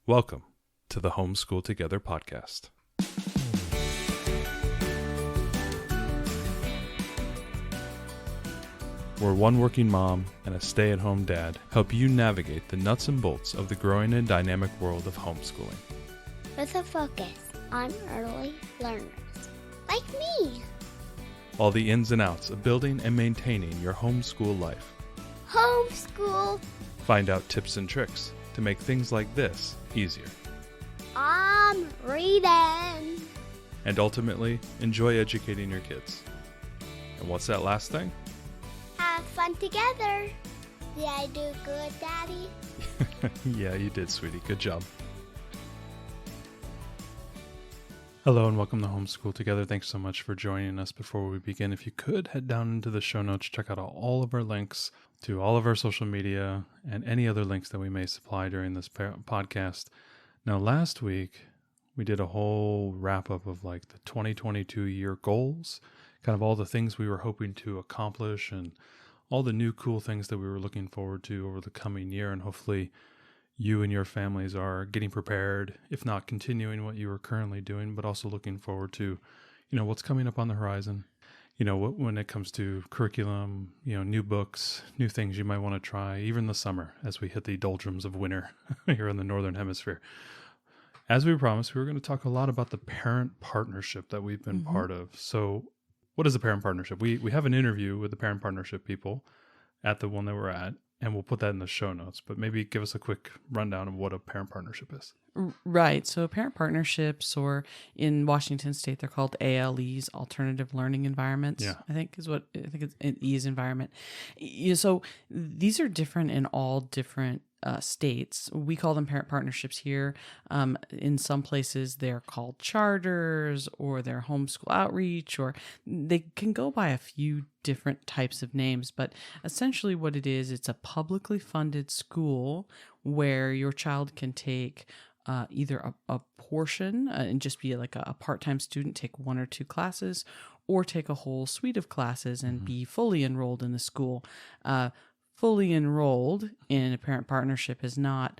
Welcome to the Homeschool Together podcast. Where one working mom and a stay-at-home dad help you navigate the nuts and bolts of the growing and dynamic world of homeschooling. With a focus on early learners, like me. All the ins and outs of building and maintaining your homeschool life. Homeschool. Find out tips and tricks to make things like this easier. I'm reading. And ultimately, enjoy educating your kids. And what's that last thing? Have fun together. Did I do good, Daddy? Yeah, you did, sweetie. Good job. Hello and welcome to Homeschool Together. Thanks so much for joining us. Before we begin, if you could head down into the show notes, check out all of our links to all of our social media and any other links that we may supply during this podcast. Now, last week, we did a whole wrap-up of like the 2022 year goals, kind of all the things we were hoping to accomplish and all the new cool things that we were looking forward to over the coming year. And hopefully you and your families are getting prepared, if not continuing what you are currently doing, but also looking forward to, what's coming up on the horizon. When it comes to curriculum, new books, new things you might want to try, even the summer as we hit the doldrums of winter here in the Northern Hemisphere. As we promised, we were going to talk a lot about the parent partnership that we've been part of. So what is a parent partnership? We have an interview with the parent partnership people at the one that we're at, and we'll put that in the show notes, but maybe give us a quick rundown of what a parent partnership is. Right. So parent partnerships, or in Washington State, they're called ALEs, Alternative Learning Environments, Yeah. I think it's an E's environment. So these are different in all different states. We call them parent partnerships here. In some places they're called charters, or they're homeschool outreach, or they can go by a few different types of names. But essentially what it is, it's a publicly funded school where your child can take either a portion and just be like a part-time student, take one or two classes, or take a whole suite of classes and be fully enrolled in the school. Fully enrolled in a parent partnership is not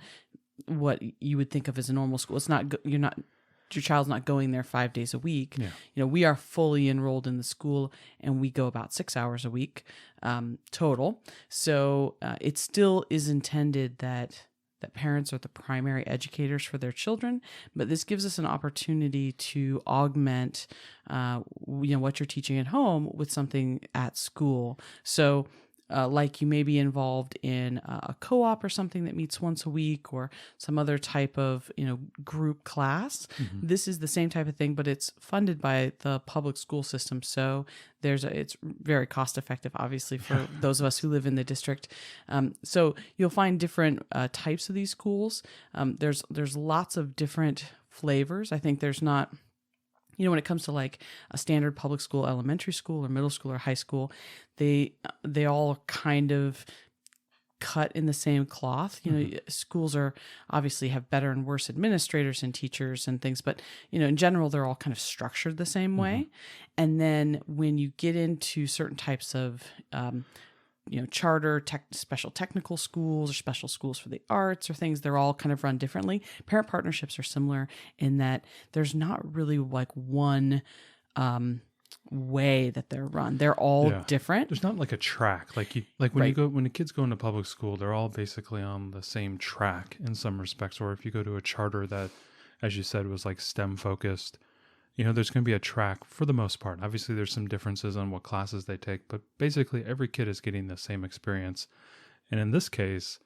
what you would think of as a normal school. It's not, your child's not going there 5 days a week. Yeah. We are fully enrolled in the school, and we go about 6 hours a week total. So it still is intended that parents are the primary educators for their children, but this gives us an opportunity to augment, what you're teaching at home with something at school. So like you may be involved in a co-op or something that meets once a week, or some other type of, group class. This is the same type of thing, but it's funded by the public school system. So it's very cost effective, obviously, for those of us who live in the district. So you'll find different types of these schools. There's lots of different flavors. I think there's not, when it comes to like a standard public school, elementary school, or middle school, or high school, they all kind of cut in the same cloth. Schools are obviously have better and worse administrators and teachers and things, but in general, they're all kind of structured the same way. And then when you get into certain types of charter, special technical schools, or special schools for the arts, or things, they're all kind of run differently. Parent partnerships are similar in that there's not really like one way that they're run. They're all different. There's not like a track. When the kids go into public school, they're all basically on the same track in some respects. Or if you go to a charter that, as you said, was like STEM focused, there's going to be a track for the most part. Obviously, there's some differences on what classes they take, but basically every kid is getting the same experience. And in this case,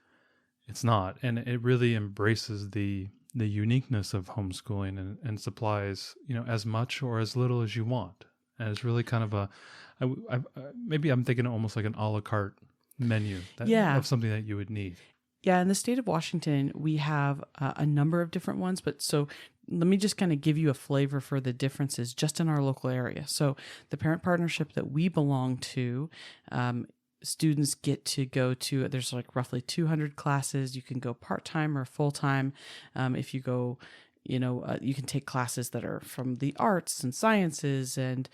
it's not. And it really embraces the uniqueness of homeschooling and supplies, as much or as little as you want. And it's really kind of maybe I'm thinking almost like an a la carte menu of something that you would need. Yeah, in the state of Washington, we have a number of different ones, but so let me just kind of give you a flavor for the differences just in our local area. So the parent partnership that we belong to, students get to go to, there's like roughly 200 classes. You can go part-time or full-time. If you go, you can take classes that are from the arts and sciences and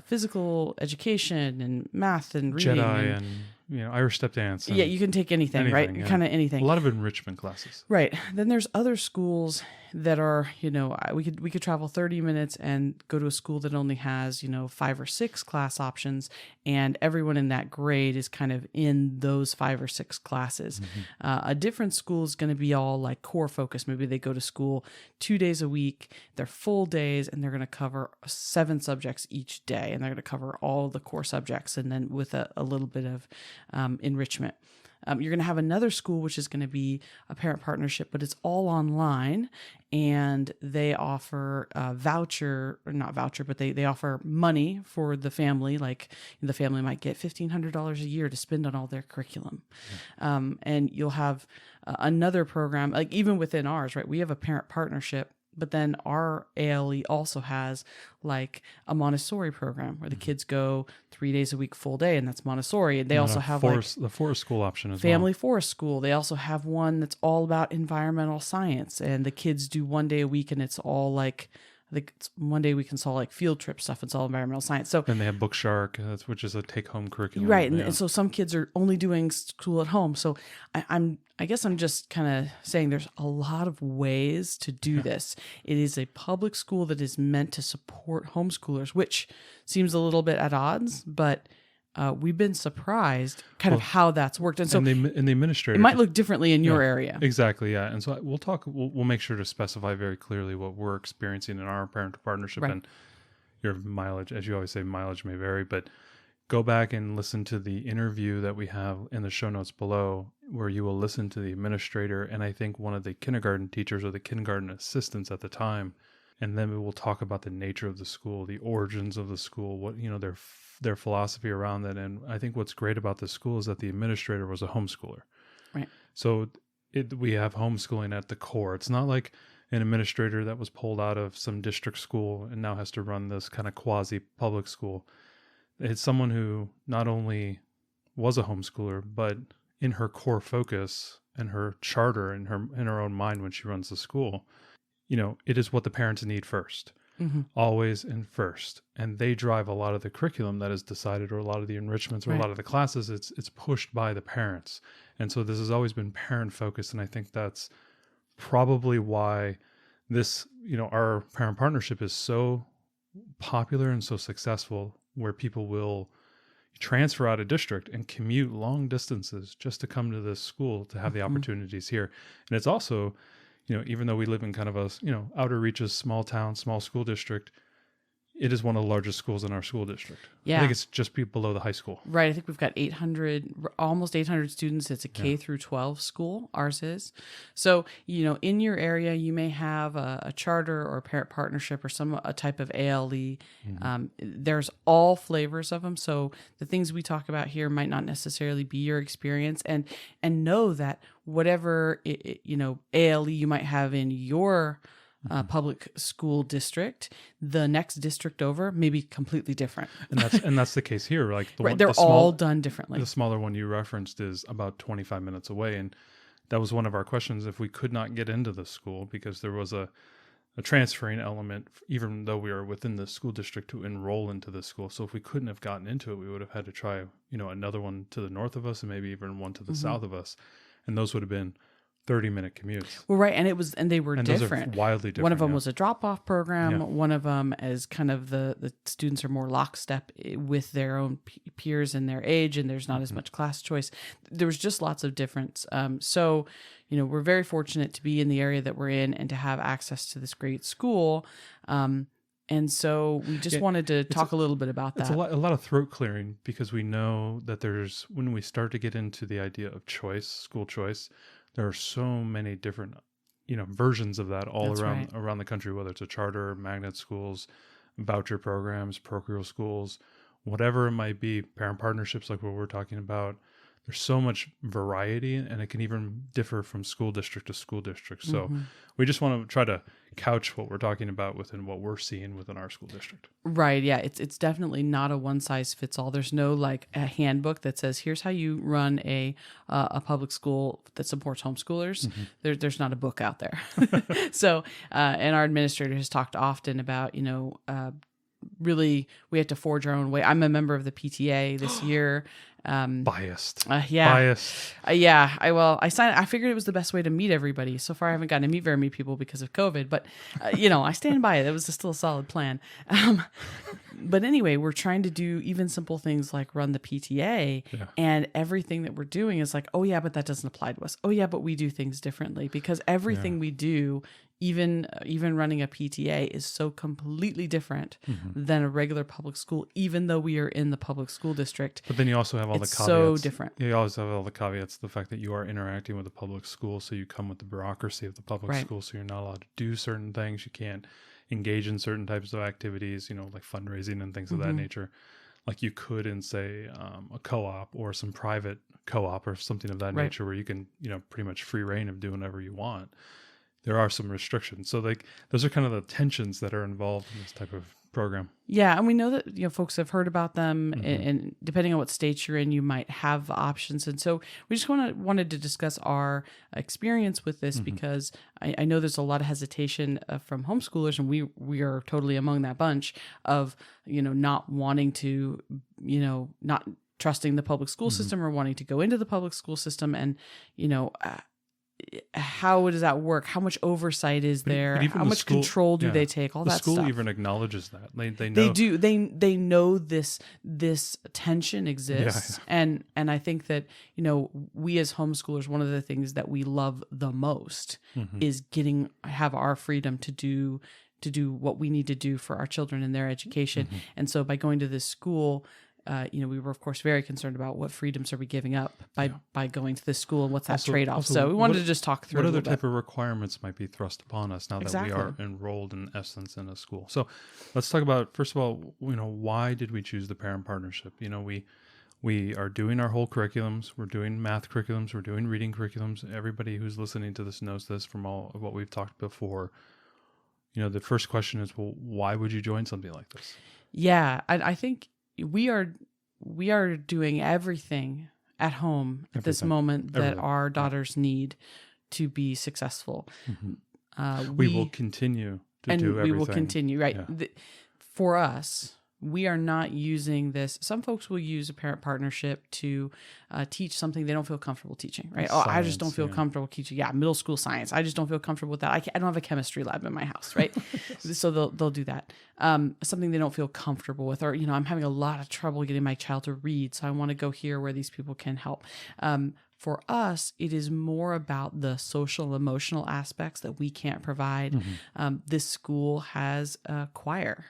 physical education and math and reading. Jedi and Irish step dance. Yeah, you can take anything, right? yeah. Kind of A anything. lot of enrichment classes. Right. Then there's other schools that are, we could travel 30 minutes and go to a school that only has, 5 or 6 class options, and everyone in that grade is kind of in those 5 or 6 classes. A different school is going to be all like core focus. Maybe they go to school 2 days a week, they're full days, and they're going to cover 7 subjects each day, and they're going to cover all the core subjects, and then with a little bit of enrichment. You're going to have another school, which is going to be a parent partnership, but it's all online, and they offer they offer money for the family. Like the family might get $1,500 a year to spend on all their curriculum. And you'll have another program, like even within ours, right? We have a parent partnership, but then our ALE also has like a Montessori program where the kids go 3 days a week, full day, and that's Montessori. And they also have the forest school option as well. Family Forest School. They also have one that's all about environmental science, and the kids do 1 day a week, and it's all like, I think it's 1 day a week, and it's all like field trip stuff. It's all environmental science. So then they have Book Shark, which is a take-home curriculum. Right, and so some kids are only doing school at home. So I guess I'm just kind of saying there's a lot of ways to do this. It is a public school that is meant to support homeschoolers, which seems a little bit at odds, but we've been surprised kind of how that's worked. And so and the administrator, it might look differently in your area. Exactly, yeah. And so we'll make sure to specify very clearly what we're experiencing in our parent partnership. Right. And your mileage, as you always say, mileage may vary, but go back and listen to the interview that we have in the show notes below, where you will listen to the administrator and I think one of the kindergarten teachers or the kindergarten assistants at the time. And then we will talk about the nature of the school, the origins of the school, what, their philosophy around that. And I think what's great about this school is that the administrator was a homeschooler. Right. So we have homeschooling at the core. It's not like an administrator that was pulled out of some district school and now has to run this kind of quasi public school. It's someone who not only was a homeschooler, but in her core focus and her charter in her own mind when she runs the school, it is what the parents need first, always and first. And they drive a lot of the curriculum that is decided, or a lot of the enrichments, or a lot of the classes. It's pushed by the parents. And so this has always been parent focused. And I think that's probably why this, our parent partnership is so popular and so successful, where people will transfer out of district and commute long distances just to come to this school to have the opportunities here. And it's also, even though we live in kind of a, outer reaches, small town, small school district, it is one of the largest schools in our school district. Yeah. I think it's just below the high school. Right. I think we've got almost 800 students. It's a K through 12 school. Ours is. So, in your area, you may have a charter or a parent partnership or a type of ALE. There's all flavors of them. So the things we talk about here might not necessarily be your experience, and know that whatever, ALE you might have in your public school district, the next district over may be completely different. And that's the case here. Like they're all done differently. The smaller one you referenced is about 25 minutes away, and that was one of our questions. If we could not get into the school because there was a transferring element, even though we were within the school district, to enroll into the school. So if we couldn't have gotten into it, we would have had to try, another one to the north of us and maybe even one to the south of us, and those would have been 30-minute commutes. Well, right, and they were different. Those are wildly different. One of them was a drop-off program. Yeah. One of them is kind of the students are more lockstep with their own peers and their age, and there's not as much class choice. There was just lots of difference. So, we're very fortunate to be in the area that we're in and to have access to this great school. And so we just wanted to talk a little bit about that. It's a lot of throat clearing, because we know that when we start to get into the idea of choice, school choice, there are so many different, versions of that all around the country, whether it's a charter, magnet schools, voucher programs, parochial schools, whatever it might be, parent partnerships like what we're talking about. There's so much variety, and it can even differ from school district to school district. So we just want to try to couch what we're talking about within what we're seeing within our school district. Right. Yeah. It's definitely not a one size fits all. There's no like a handbook that says, here's how you run a public school that supports homeschoolers. There's not a book out there. So, and our administrator has talked often about, really we have to forge our own way. I'm a member of the PTA this year, Biased. Yeah. Biased. I figured it was the best way to meet everybody. So far, I haven't gotten to meet very many people because of COVID, but I stand by it. It was still a solid plan. But anyway, we're trying to do even simple things like run the PTA, and everything that we're doing is like, oh yeah, but that doesn't apply to us. Oh yeah, but we do things differently, because everything we do, even running a PTA, is so completely different than a regular public school, even though we are in the public school district. But then you also have all the caveats. So different. You also have all the caveats, the fact that you are interacting with the public school, so you come with the bureaucracy of the public school, so you're not allowed to do certain things. You can't engage in certain types of activities, like fundraising and things of that nature, like you could in, say, a co-op or some private co-op or something of that nature, where you can, pretty much free reign of doing whatever you want. There are some restrictions. So those are kind of the tensions that are involved in this type of program. Yeah. And we know that, folks have heard about them, and depending on what state you're in, you might have options. And so we just wanted to discuss our experience with this, because I know there's a lot of hesitation from homeschoolers, and we are totally among that bunch of, not wanting to, not trusting the public school system, or wanting to go into the public school system. And, how does that work? How much oversight is there? How much control do they take? All that stuff. The school even acknowledges that. They know. They do. They know this tension exists. Yeah. And I think that, we as homeschoolers, one of the things that we love the most is have our freedom to do what we need to do for our children and their education. And so by going to this school, we were, of course, very concerned about what freedoms are we giving up by going to this school, and what's that trade-off. So we wanted to just talk through what other type of requirements might be thrust upon us now that we are enrolled, in essence, in a school. So let's talk about, first of all, why did we choose the parent partnership? We are doing our whole curriculums. We're doing math curriculums. We're doing reading curriculums. Everybody who's listening to this knows this from all of what we've talked before. The first question is, well, why would you join something like this? Yeah, I think we are doing everything at home at this moment that our daughters need to be successful. We will continue to do everything. We will continue, right? Yeah. For us, we are not using this. Some folks will use a parent partnership to teach something they don't feel comfortable teaching, right? Science, I just don't feel comfortable teaching. Yeah, middle school science. I just don't feel comfortable with that. I don't have a chemistry lab in my house, right? So they'll do that. Something they don't feel comfortable with, or I'm having a lot of trouble getting my child to read, so I want to go here where these people can help. For us, it is more about the social, emotional aspects that we can't provide. This school has a choir.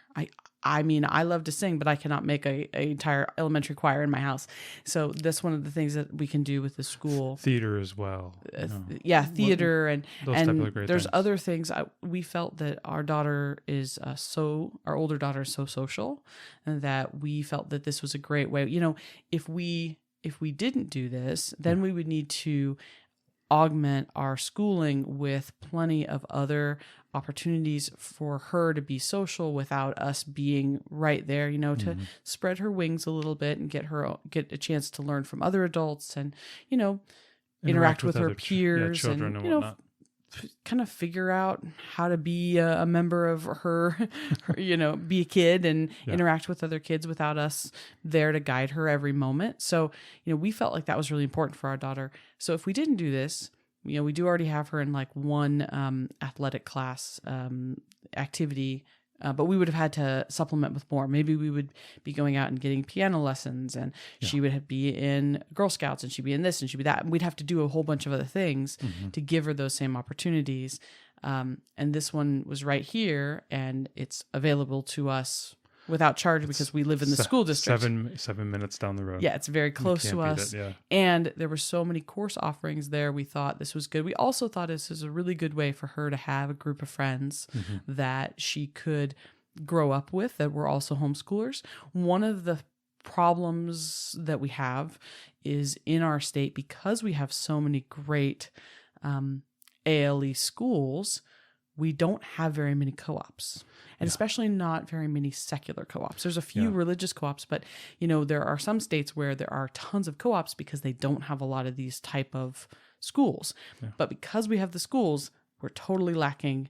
I mean, I love to sing, but I cannot make a entire elementary choir in my house. So that's one of the things that we can do with the school. Theater as well. Theater and there's things. Other things. We felt that our daughter is our older daughter is so social, and that we felt that this was a great way. If we didn't do this, then we would need to augment our schooling with plenty of other opportunities for her to be social without us being right there, to spread her wings a little bit and get a chance to learn from other adults, and, interact with her peers, children and whatnot. Kind of figure out how to be a member of her, be a kid and interact with other kids without us there to guide her every moment. So, we felt like that was really important for our daughter. So if we didn't do this, we do already have her in like one athletic class activity, but we would have had to supplement with more. Maybe we would be going out and getting piano lessons, and she would be in Girl Scouts, and she'd be in this, and she'd be that. And we'd have to do a whole bunch of other things to give her those same opportunities. And this one was right here, and it's available to us without charge because we live in the school district. 7 minutes down the road. Yeah, it's very close to us. And there were so many course offerings there. We thought this was good. We also thought this was a really good way for her to have a group of friends that she could grow up with that were also homeschoolers. One of the problems that we have is in our state, because we have so many great ALE schools, we don't have very many co-ops, and especially not very many secular co-ops. There's a few religious co-ops, but there are some states where there are tons of co-ops because they don't have a lot of these type of schools. But because we have the schools, we're totally lacking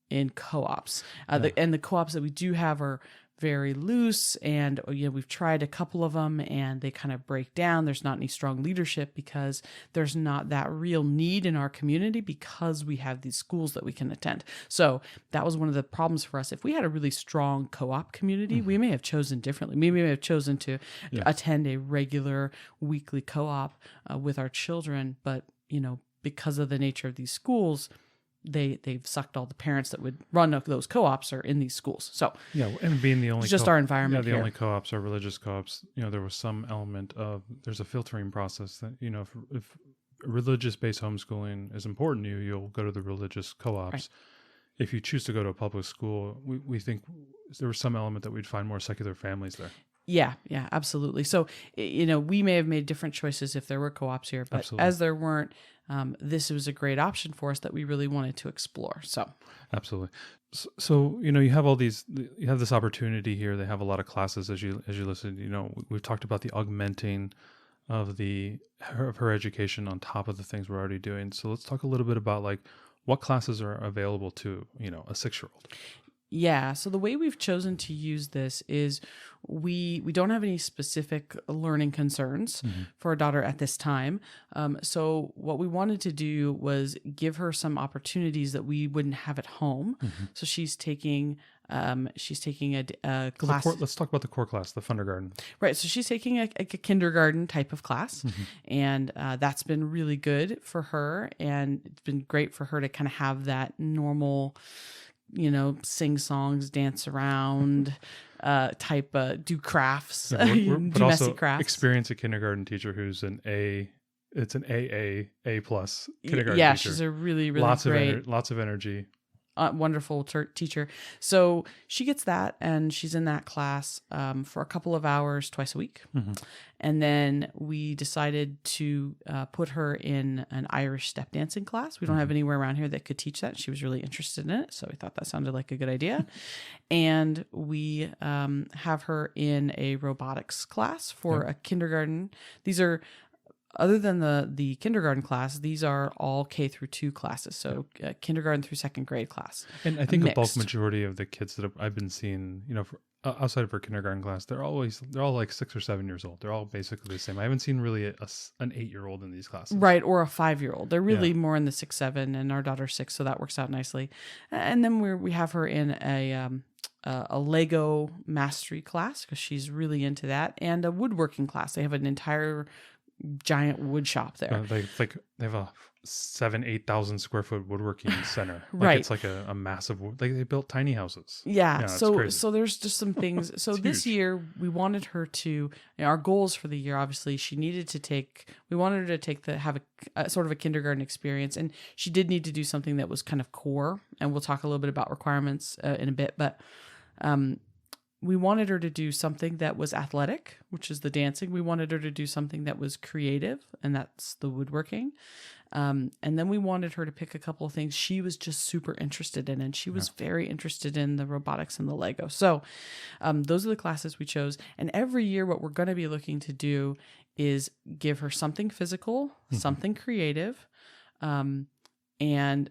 in co-ops. And the co-ops that we do have are very loose, and we've tried a couple of them and they kind of break down. There's not any strong leadership because there's not that real need in our community because we have these schools that we can attend. So that was one of the problems for us. If we had a really strong co-op community, we may have chosen differently. We may have chosen to attend a regular weekly co-op with our children, but because of the nature of these schools, they've sucked all the parents that would run those co-ops are in these schools. So and being the only it's just our environment. The only co-ops are religious co-ops. There was some element of there's a filtering process that if religious-based homeschooling is important to you, you'll go to the religious co-ops. Right. If you choose to go to a public school, we think there was some element that we'd find more secular families there. Yeah, absolutely. So, we may have made different choices if there were co-ops here, but Absolutely. as there weren't, this was a great option for us that we really wanted to explore. So, absolutely. So you have all these, you have this opportunity here. They have a lot of classes as you listen. We've talked about the augmenting of her education on top of the things we're already doing. So let's talk a little bit about like what classes are available to a 6-year-old. Yeah. So the way we've chosen to use this is we don't have any specific learning concerns for our daughter at this time. So what we wanted to do was give her some opportunities that we wouldn't have at home. So she's taking a class. Let's talk about the core class, the kindergarten. Right. So she's taking a kindergarten type of class, and that's been really good for her. And it's been great for her to kind of have that normal, sing songs, dance around, type, do crafts, But do also messy crafts. Experience a kindergarten teacher who's it's an A plus kindergarten Yeah, teacher. she's a really, really great, lots of energy. Wonderful teacher. So she gets that, and she's in that class for a couple of hours twice a week. And then we decided to put her in an Irish step dancing class. We don't have anywhere around here that could teach that. She was really interested in it, so we thought that sounded like a good idea. And we have her in a robotics class for a kindergarten. These are, other than the kindergarten class, these are all K through 2 classes. So kindergarten through 2nd grade class. And I think mixed. the bulk majority of the kids that I've been seeing, outside of her kindergarten class, they're all like 6 or 7 years old. They're all basically the same. I haven't seen really an 8-year-old in these classes. Right, or a 5-year-old. They're really more in the 6, 7, and our daughter's 6, so that works out nicely. And then we have her in a Lego mastery class because she's really into that, and a woodworking class. They have an entire giant wood shop there. They have a 7,000-8,000 square foot woodworking center. Right. It's like a massive. They built tiny houses. Yeah. It's So crazy. so there's just some things. So this year we wanted her to. Our goals for the year, obviously, she needed to take. We wanted her to have a sort of a kindergarten experience, and she did need to do something that was kind of core. And we'll talk a little bit about requirements in a bit, but. We wanted her to do something that was athletic, which is the dancing. We wanted her to do something that was creative, and that's the woodworking. And then we wanted her to pick a couple of things she was just super interested in, and she was very interested in the robotics and the Lego. So those are the classes we chose. And every year what we're going to be looking to do is give her something physical, something creative, and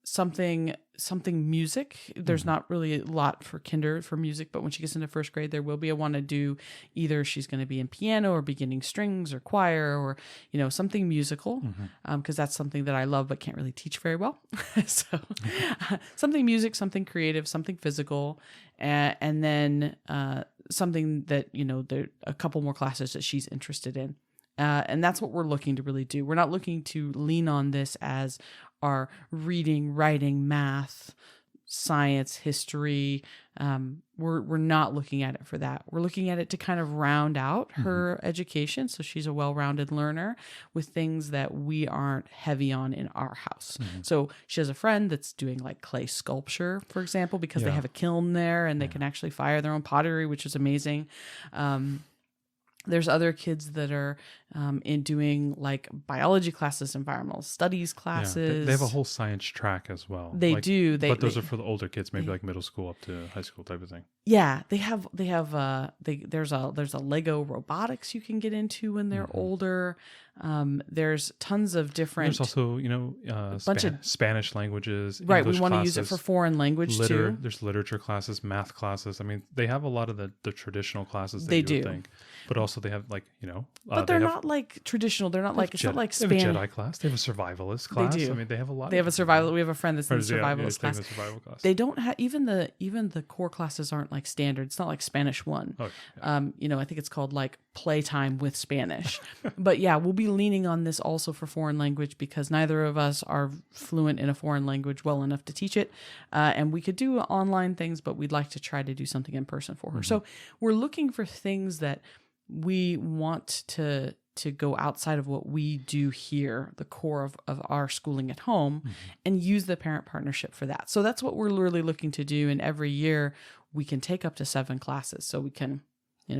something music. There's not really a lot for music, but when she gets into 1st grade, there will be a one to do. Either she's going to be in piano or beginning strings or choir or something musical, because that's something that I love but can't really teach very well. So something music, something creative, something physical, and then something that there are a couple more classes that she's interested in. And that's what we're looking to really do. We're not looking to lean on this as our reading, writing, math, science, history. We're not looking at it for that. We're looking at it to kind of round out her education, so she's a well-rounded learner with things that we aren't heavy on in our house. So she has a friend that's doing like clay sculpture, for example, because they have a kiln there and they can actually fire their own pottery, which is amazing. There's other kids that are in doing like biology classes, environmental studies Yeah, classes. they have a whole science track as well. They do. But those are for the older kids, maybe like middle school up to high school type of thing. Yeah, there's a Lego robotics you can get into when they're older. There's tons of different. There's also, bunch of Spanish languages. Right, English we want to classes, use it for foreign language too. There's literature classes, math classes. I mean, they have a lot of the traditional classes that They you would do. think. But also they have But they're not like traditional. They're not like, it's not like They have a Spanish. Jedi class. They have a survivalist class. do. I mean, they have a lot. They have a survival. We have a friend that's in the Yeah, survivalist class. taking the survival class. They don't have even the core classes aren't like standard. It's not like Spanish 1. Okay, yeah. I think it's called like playtime with Spanish. But yeah, we'll be leaning on this also for foreign language because neither of us are fluent in a foreign language well enough to teach it. And we could do online things, but we'd like to try to do something in person for her. So we're looking for things that we want to go outside of what we do here, the core of our schooling at home, and use the parent partnership for that. So that's what we're really looking to do. And every year we can take up to 7 classes. So we can,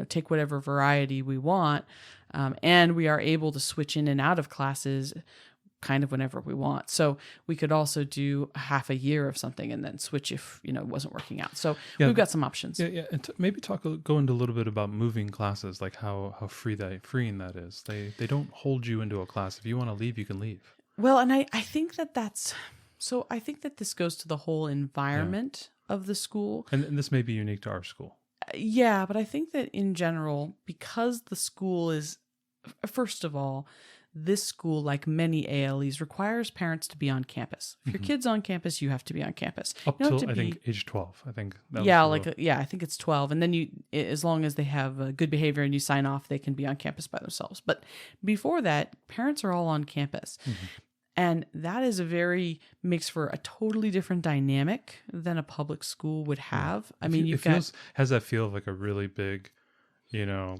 take whatever variety we want. And we are able to switch in and out of classes kind of whenever we want. So we could also do half a year of something and then switch if, it wasn't working out. So we've got some options. Yeah. And maybe go into a little bit about moving classes, like how freeing that is. They don't hold you into a class. If you want to leave, you can leave. Well, and I think I think that this goes to the whole environment of the school. And this may be unique to our school. Yeah, but I think that in general, because the school is, first of all, this school, like many ALEs, requires parents to be on campus. If your kid's on campus, you have to be on campus. Up till I think age 12. I think. I think it's 12, and then as long as they have good behavior and you sign off, they can be on campus by themselves. But before that, parents are all on campus. And that makes for a totally different dynamic than a public school would have. I mean, has that feel of like a really big,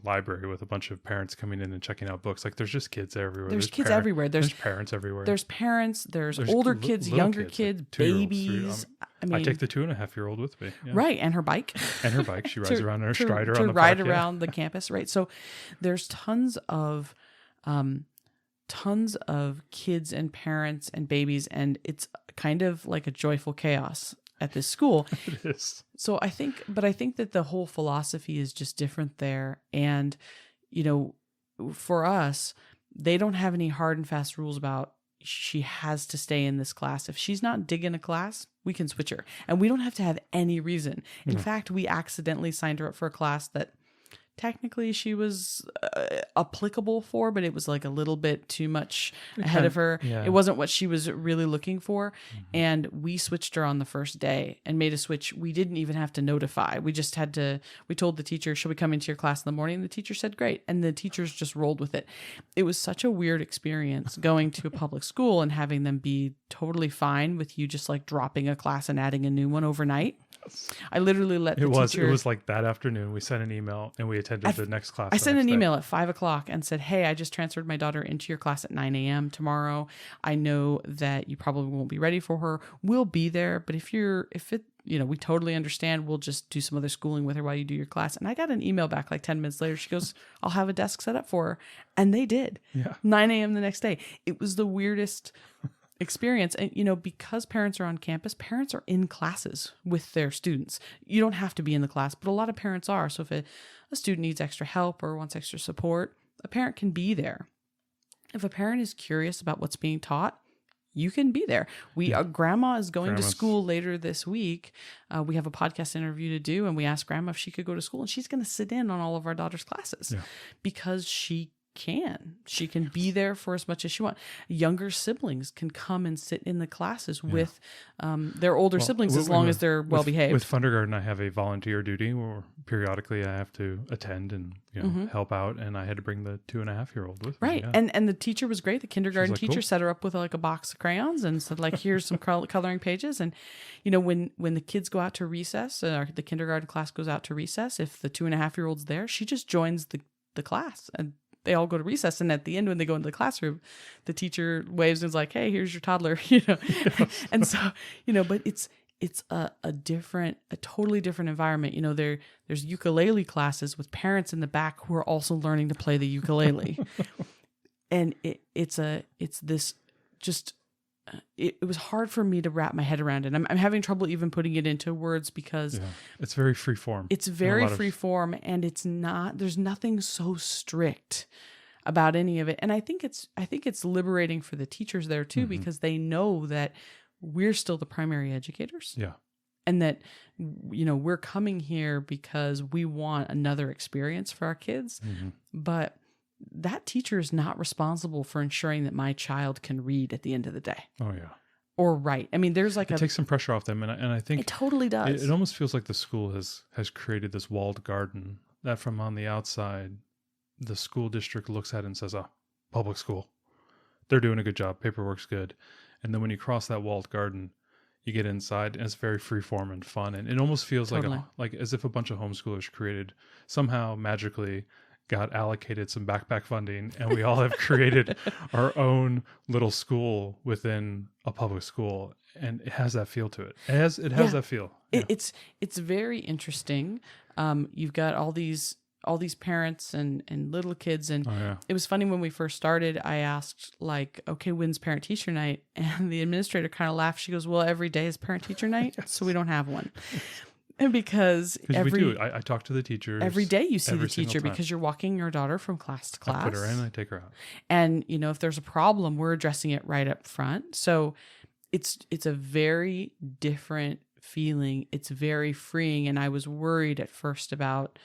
library with a bunch of parents coming in and checking out books. Like there's just kids everywhere. There's kids everywhere. There's parents everywhere. There's parents. There's older kids, younger kids, like babies. I take the 2.5-year-old with me. Yeah. Right, and her bike. She rides around in her strider on the park. ride around the campus. Right. So there's tons of kids and parents and babies, and it's kind of like a joyful chaos at this school. It is. So I think that the whole philosophy is just different there. And, for us, they don't have any hard and fast rules about she has to stay in this class. If she's not digging a class, we can switch her. And we don't have to have any reason. In fact, we accidentally signed her up for a class that technically she was applicable for, but it was like a little bit too much ahead of her. Yeah. It wasn't what she was really looking for. And we switched her on the first day and made a switch. We didn't even have to notify. We just we told the teacher, should we come into your class in the morning? And the teacher said, great. And the teachers just rolled with it. It was such a weird experience going to a public school and having them be totally fine with you just like dropping a class and adding a new one overnight. I literally let the teacher... It was like that afternoon. We sent an email and we attended the next class. I sent an email at 5:00 and said, hey, I just transferred my daughter into your class at 9 a.m. tomorrow. I know that you probably won't be ready for her. We'll be there. But we totally understand. We'll just do some other schooling with her while you do your class. And I got an email back like 10 minutes later. She goes, I'll have a desk set up for her. And they did. Yeah. 9 a.m. the next day. It was the weirdest experience. And, because parents are on campus, parents are in classes with their students. You don't have to be in the class, but a lot of parents are. So if a student needs extra help or wants extra support, a parent can be there. If a parent is curious about what's being taught, you can be there. Grandma is going to school later this week. We have a podcast interview to do, and we asked Grandma if she could go to school, and she's going to sit in on all of our daughter's classes because she can be there for as much as she wants. Younger siblings can come and sit in the classes with their older siblings as long as they're well behaved. With Fundergarten, I have a volunteer duty where periodically I have to attend and help out, and I had to bring the 2.5-year-old with me. Right, and the teacher was great. The kindergarten teacher set her up with like a box of crayons and said like, here's some coloring pages. And when the kids go out to recess, or the kindergarten class goes out to recess, if the 2.5-year-old's there, she just joins the class and they all go to recess. And at the end, when they go into the classroom, the teacher waves and is like, hey, here's your toddler, And so, but it's a totally different environment. There's ukulele classes with parents in the back who are also learning to play the ukulele. And it's this just, it was hard for me to wrap my head around it. I'm having trouble even putting it into words because it's very free form. It's very free form, and there's nothing so strict about any of it. And I think it's liberating for the teachers there too, because they know that we're still the primary educators. Yeah. And that, we're coming here because we want another experience for our kids. But that teacher is not responsible for ensuring that my child can read at the end of the day. Oh, yeah. Or write. I mean, there's like it takes some pressure off them. And I think it totally does. It almost feels like the school has created this walled garden that from on the outside, the school district looks at it and says, public school. They're doing a good job. Paperwork's good. And then when you cross that walled garden, you get inside and it's very free form and fun. And it almost feels like as if a bunch of homeschoolers somehow magically got allocated some backpack funding, and we all have created our own little school within a public school. And it has that feel to it. It has that feel. Yeah. It's very interesting. You've got all these parents and little kids. And it was funny when we first started, I asked like, okay, when's parent teacher night? And the administrator kind of laughed. She goes, well, every day is parent teacher night. So we don't have one. And because we do. I talk to the teachers. Every day you see the teacher because you're walking your daughter from class to class. I put her in, I take her out. And, if there's a problem, we're addressing it right up front. So it's a very different feeling. It's very freeing. And I was worried at first about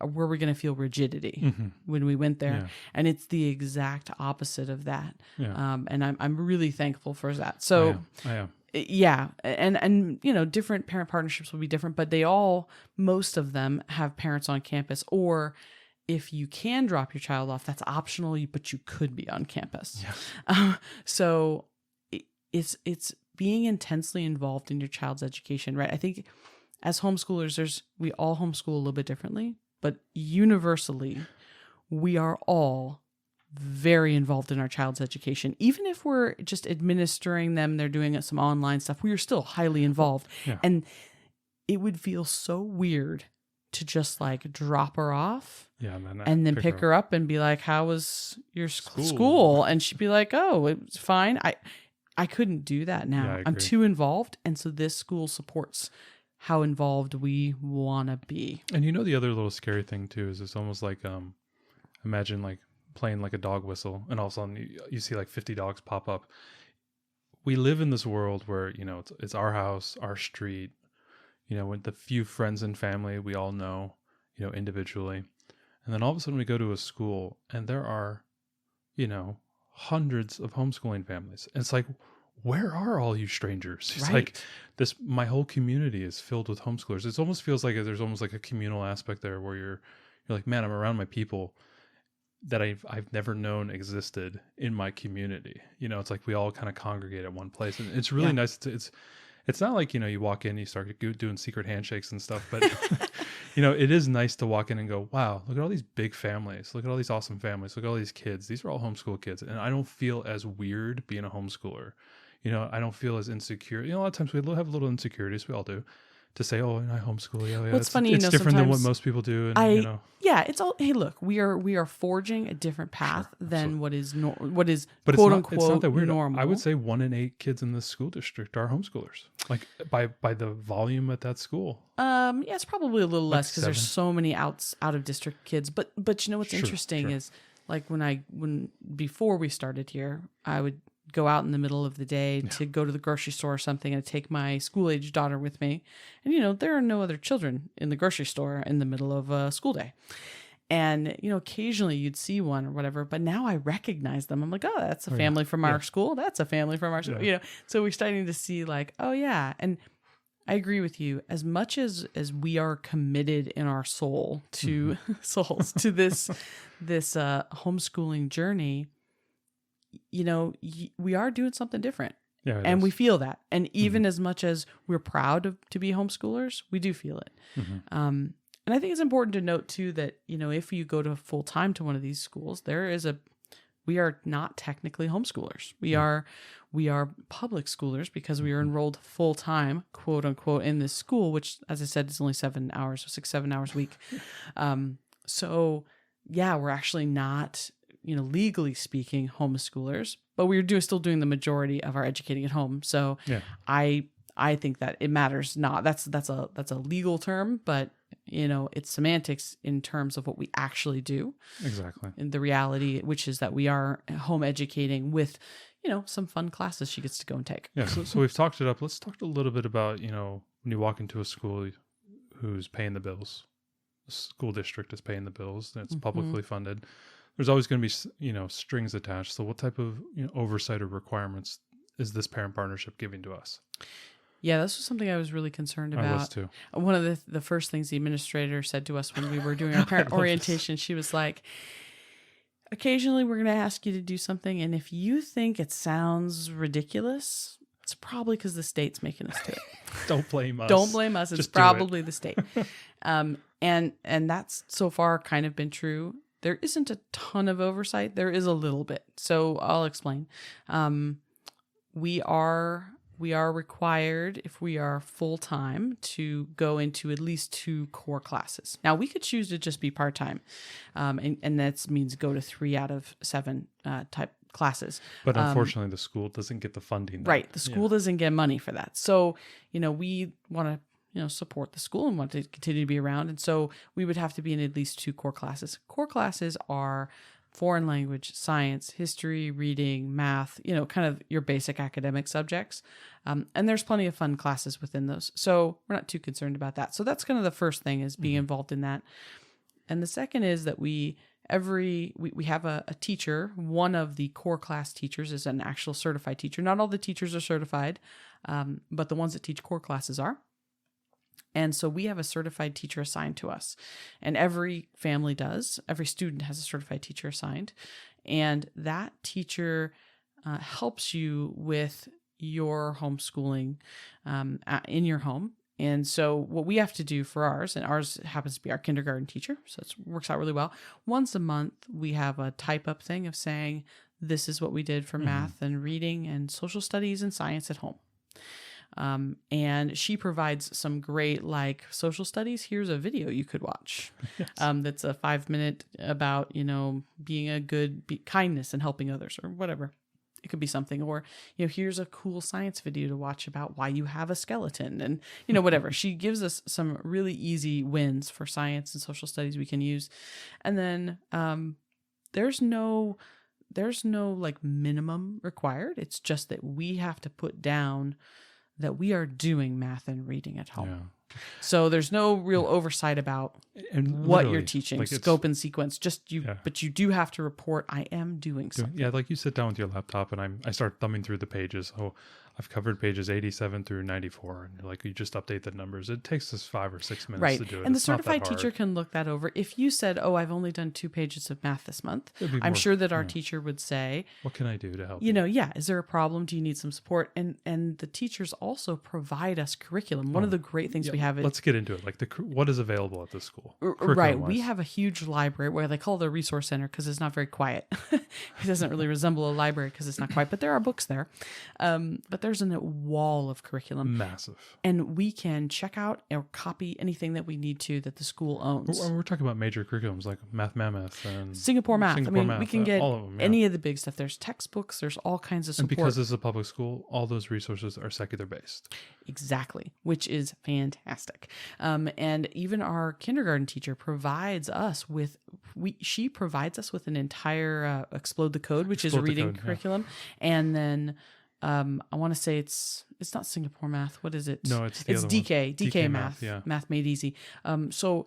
were we going to feel rigidity when we went there. Yeah. And it's the exact opposite of that. Yeah. And I'm really thankful for that. So I am. Yeah. And different parent partnerships will be different, but most of them have parents on campus, or if you can drop your child off, that's optional, but you could be on campus. Yeah. So it's being intensely involved in your child's education, right? I think as homeschoolers, we all homeschool a little bit differently, but universally, we are all very involved in our child's education. Even if we're just administering them, they're doing some online stuff, we are still highly involved. Yeah. And it would feel so weird to just like drop her off and then pick her up and be like, how was your school? And she'd be like, oh, it was fine. I couldn't do that now. Yeah, I'm too involved. And so this school supports how involved we want to be. And the other little scary thing too is it's almost like, imagine like playing like a dog whistle, and all of a sudden you see like 50 dogs pop up. We live in this world where, it's our house, our street, with the few friends and family we all know, individually. And then all of a sudden we go to a school and there are, hundreds of homeschooling families. And it's like, where are all you strangers? It's like my whole community is filled with homeschoolers. It almost feels like there's almost like a communal aspect there where you're like, man, I'm around my people that I've never known existed in my community. It's like we all kind of congregate at one place, and it's really nice. It's not like, you walk in, you start doing secret handshakes and stuff, but it is nice to walk in and go, wow, look at all these big families. Look at all these awesome families. Look at all these kids. These are all homeschool kids. And I don't feel as weird being a homeschooler. I don't feel as insecure. A lot of times we have little insecurities. We all do. To say, oh, and I homeschool. Yeah, it's funny. It's different than what most people do. And, it's all. Hey, look, we are forging a different path than what is quote unquote it's not that weird. Normal. I would say 1 in 8 kids in this school district are homeschoolers. Like by the volume at that school. It's probably a little less because there's so many out of district kids. But what's interesting is like when before we started here, I would go out in the middle of the day to go to the grocery store or something and take my school-age daughter with me. And, there are no other children in the grocery store in the middle of a school day. And, occasionally you'd see one or whatever, but now I recognize them. I'm like, oh, that's a family from our school. That's a family from our school. So we're starting to see like, oh yeah. And I agree with you. As much as we are committed in our soul to to this homeschooling journey, we are doing something different. Yeah, and we feel that. And even as much as we're proud to be homeschoolers, we do feel it. And I think it's important to note too that, if you go to full time to one of these schools, we are not technically homeschoolers. We are public schoolers because we are enrolled full time, quote unquote, in this school, which, as I said, is only 7 hours, so 6-7 hours a week. So yeah, we're actually not legally speaking, homeschoolers, but we're still doing the majority of our educating at home. So Yeah. I think that it matters not. That's a legal term, but it's semantics in terms of what we actually do. Exactly. And the reality, which is that we are home educating with, some fun classes she gets to go and take. Yeah. So we've talked it up. Let's talk a little bit about, when you walk into a school who's paying the bills, the school district is paying the bills, and it's publicly funded. There's always going to be, strings attached. So what type of oversight or requirements is this parent partnership giving to us? Yeah, this was something I was really concerned about. I was too. One of the first things the administrator said to us when we were doing our parent orientation, she was like, occasionally we're going to ask you to do something, and if you think it sounds ridiculous, it's probably because the state's making us do it. Don't blame us. Don't blame us. It's Just do probably the state. And that's so far kind of been true. There isn't a ton of oversight. There is a little bit. So I'll explain. We are required, if we are full-time, to go into at least 2 core classes. Now, we could choose to just be part-time, and that means go to 3 out of 7 type classes. But unfortunately, the school doesn't get the funding. Right. The school doesn't get money for that. So, we want to, support the school and want to continue to be around. And so we would have to be in at least 2 core classes. Core classes are foreign language, science, history, reading, math, kind of your basic academic subjects. And there's plenty of fun classes within those. So we're not too concerned about that. So that's kind of the first thing, is being involved in that. And the second is that we have a teacher. One of the core class teachers is an actual certified teacher. Not all the teachers are certified, but the ones that teach core classes are. And so we have a certified teacher assigned to us, and every family does. Every student has a certified teacher assigned, and that teacher helps you with your homeschooling in your home. And so what we have to do for ours, and ours happens to be our kindergarten teacher, so it works out really well. Once a month, we have a type up thing of saying, this is what we did for math and reading and social studies and science at home. And she provides some great, social studies. Here's a video you could watch. Yes. That's a 5-minute about, being kindness and helping others, or whatever. It could be something, or, here's a cool science video to watch about why you have a skeleton, and, whatever. She gives us some really easy wins for science and social studies we can use. And then, there's no minimum required. It's just that we have to put down that we are doing math and reading at home. Yeah. So there's no real oversight about what you're teaching, scope and sequence. But you do have to report, I am doing something. Yeah, you sit down with your laptop and I start thumbing through the pages. Oh, I've covered pages 87 through 94. And you just update the numbers. It takes us 5 or 6 minutes to do it. And the certified teacher can look that over. If you said, I've only done 2 pages of math this month, I'm sure that our teacher would say, what can I do to help you? Is there a problem? Do you need some support? And the teachers also provide us curriculum. One of the great things we have is... Let's get into it. What is available at the school? Right. We have a huge library where they call it a resource center because it's not very quiet. It doesn't really resemble a library because it's not quiet, but there are books there. But there's a wall of curriculum. Massive. And we can check out or copy anything that we need to that the school owns. We're talking about major curriculums like Math Mammoth and Singapore Math. Math, we can get all of them, any of the big stuff. There's textbooks. There's all kinds of support. And because this is a public school, all those resources are secular based. Exactly, which is fantastic. And even our kindergarten teacher provides us with an entire Explode the Code, which is a reading curriculum, and then I want to say it's not Singapore Math. What is it? No, it's DK Math. Yeah. Math Made Easy. So